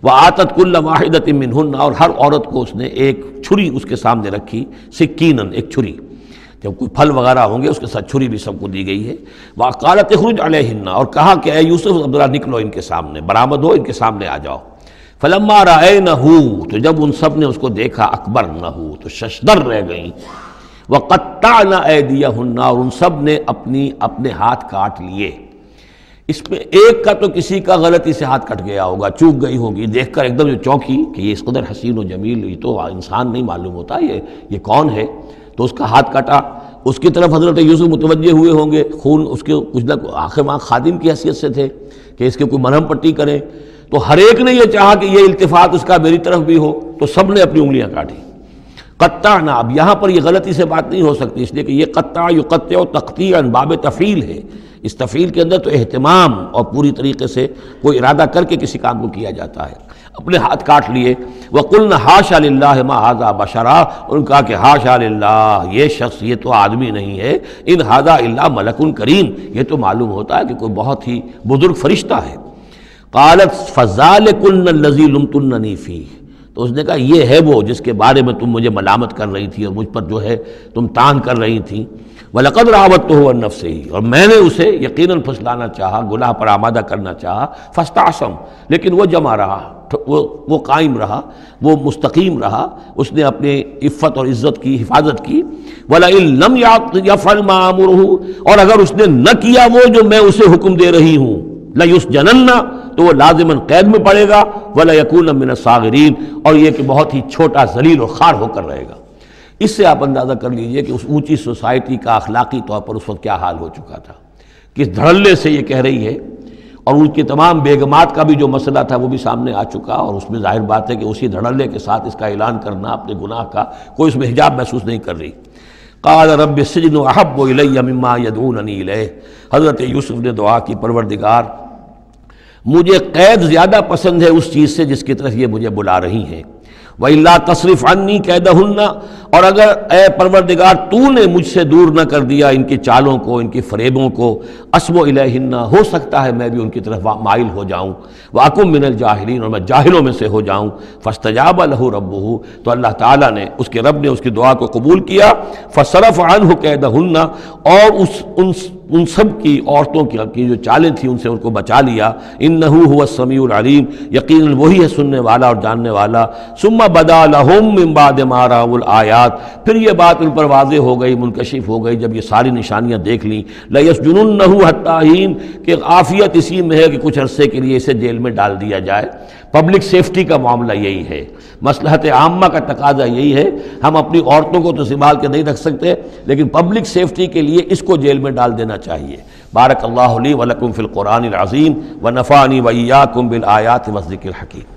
Speaker 2: وآتت کل واحدۃ منہن، اور ہر عورت کو اس نے ایک چھری اس کے سامنے رکھی، سکینن، ایک چھری، جب کوئی پھل وغیرہ ہوں گے اس کے ساتھ چھری بھی سب کو دی گئی ہے۔ وقالت اخرج علیہن، اور کہا کہ اے یوسف ذرا نکلو ان کے سامنے، برآمد ہو، ان کے سامنے آ جاؤ۔ فلما رأینہ، تو جب ان سب نے اس کو دیکھا، اکبرنہ، تو ششدر رہ گئیں، وقطعن ایدیہن، اور ان سب نے اپنے ہاتھ کاٹ لیے۔ اس میں ایک کا تو کسی کا غلطی سے ہاتھ کٹ گیا ہوگا، چوک گئی ہوگی، دیکھ کر ایک دم جو چونکی کہ یہ اس قدر حسین و جمیل، یہ تو انسان نہیں معلوم ہوتا یہ کون ہے، تو اس کا ہاتھ کٹا۔ اس کی طرف حضرت یوسف متوجہ ہوئے ہوں گے، خون اس کے کچھ نہ آخر ماں خادم کی حیثیت سے تھے کہ اس کے کوئی مرہم پٹی کریں، تو ہر ایک نے یہ چاہا کہ یہ التفات اس کا میری طرف بھی ہو، تو سب نے اپنی انگلیاں کاٹی۔ قطعنا، اب یہاں پر یہ غلطی سے بات نہیں ہو سکتی، اس لیے کہ یہ قطع یقطع تقطیعا باب تفعیل ہے، اس تفعیل کے اندر تو اہتمام اور پوری طریقے سے کوئی ارادہ کر کے کسی کام کو کیا جاتا ہے۔ اپنے ہاتھ کاٹ لیے، وَقُلْنَا حَاشَا لِلَّهِ مَا هَذَا بَشَرًا، اور ان کہا کہ حاشا للہ، یہ شخص یہ تو آدمی نہیں ہے، ان هَذَا إِلَّا مَلَكٌ کریم، یہ تو معلوم ہوتا ہے کہ کوئی بہت ہی بزرگ فرشتہ ہے۔ قالت فَذَلِكُنَّ الَّذِي لُمْتُنَّنِي فِيهِ، تو اس نے کہا یہ ہے وہ جس کے بارے میں تم مجھے ملامت کر رہی تھی اور مجھ پر جو ہے تم تان کر رہی تھی۔ وَلَقَدْ رَاوَدتُّهُ عَن نَّفْسِهِ، اور میں نے اسے یقیناً پھسلانا چاہا، گناہ پر آمادہ کرنا چاہا، فَاسْتَعْصَمَ، لیکن وہ جمع رہا، وہ قائم رہا، وہ مستقیم رہا، اس نے اپنے عفت اور عزت کی حفاظت کی۔ وَلَئِن لَّمْ يَفْعَلْ مَا آمُرُهُ، اور اگر اس نے نہ کیا وہ جو میں اسے حکم دے رہی ہوں، لَيُسْجَنَنَّ، تو وہ لازماً قید میں پڑے گا، وَلَيَكُونَ مِنَ الصَّاغِرِينَ، اور یہ کہ بہت ہی چھوٹا ذلیل اور خوار ہو کر رہے گا۔ اس سے آپ اندازہ کر لیجئے کہ اس اونچی سوسائٹی کا اخلاقی طور پر اس وقت کیا حال ہو چکا تھا، کس دھڑلے سے یہ کہہ رہی ہے، اور ان کی تمام بیگمات کا بھی جو مسئلہ تھا وہ بھی سامنے آ چکا، اور اس میں ظاہر بات ہے کہ اسی دھڑلے کے ساتھ اس کا اعلان کرنا اپنے گناہ کا، کوئی اس میں حجاب محسوس نہیں کر رہی۔ قال رب السجن احب الی مما یدعوننی الیہ، حضرت یوسف نے دعا کی پروردگار مجھے قید زیادہ پسند ہے اس چیز سے جس کی طرف یہ مجھے بلا رہی ہیں۔ وَإِلَّا تَصْرِفْ عَنِّي كَيْدَهُنَّ، اور اگر اے پروردگار تو نے مجھ سے دور نہ کر دیا ان کی چالوں کو، ان کی فریبوں کو، أَصْبُ إِلَيْهِنَّ، ہو سکتا ہے میں بھی ان کی طرف مائل ہو جاؤں، وَأَكُن مِّنَ الْجَاهِلِينَ، اور میں جاہلوں میں سے ہو جاؤں۔ فَاسْتَجَابَ لَهُ رَبُّهُ، تو اللہ تعالیٰ نے اس کے رب نے اس کی دعا کو قبول کیا۔ فَصَرَفَ عَنْهُ كَيْدَهُنَّ، اور ان سب کی عورتوں کی جو چالیں تھیں ان سے ان کو بچا لیا۔ انہ هو السمیع العلیم، یقیناً وہی ہے سننے والا اور جاننے والا۔ ثم بدا لهم من بعد ما رأوا الآیات، پھر یہ بات ان پر واضح ہو گئی، منکشف ہو گئی جب یہ ساری نشانیاں دیکھ لیں۔ لَيَسْجُنُنَّهُ حَتَّىٰ حِينٍ، کہ عافیت اسی میں ہے کہ کچھ عرصے کے لیے اسے جیل میں ڈال دیا جائے۔ پبلک سیفٹی کا معاملہ یہی ہے، مصلحت عامہ کا تقاضا یہی ہے۔ ہم اپنی عورتوں کو تو سنبھال کے نہیں رکھ سکتے، لیکن پبلک سیفٹی کے لیے اس کو جیل میں ڈال دینا چاہیے۔ بارک اللہ لی ولکم فی القرآن العظیم ونفعنی وإیاکم بالآیات والذکر الحکیم۔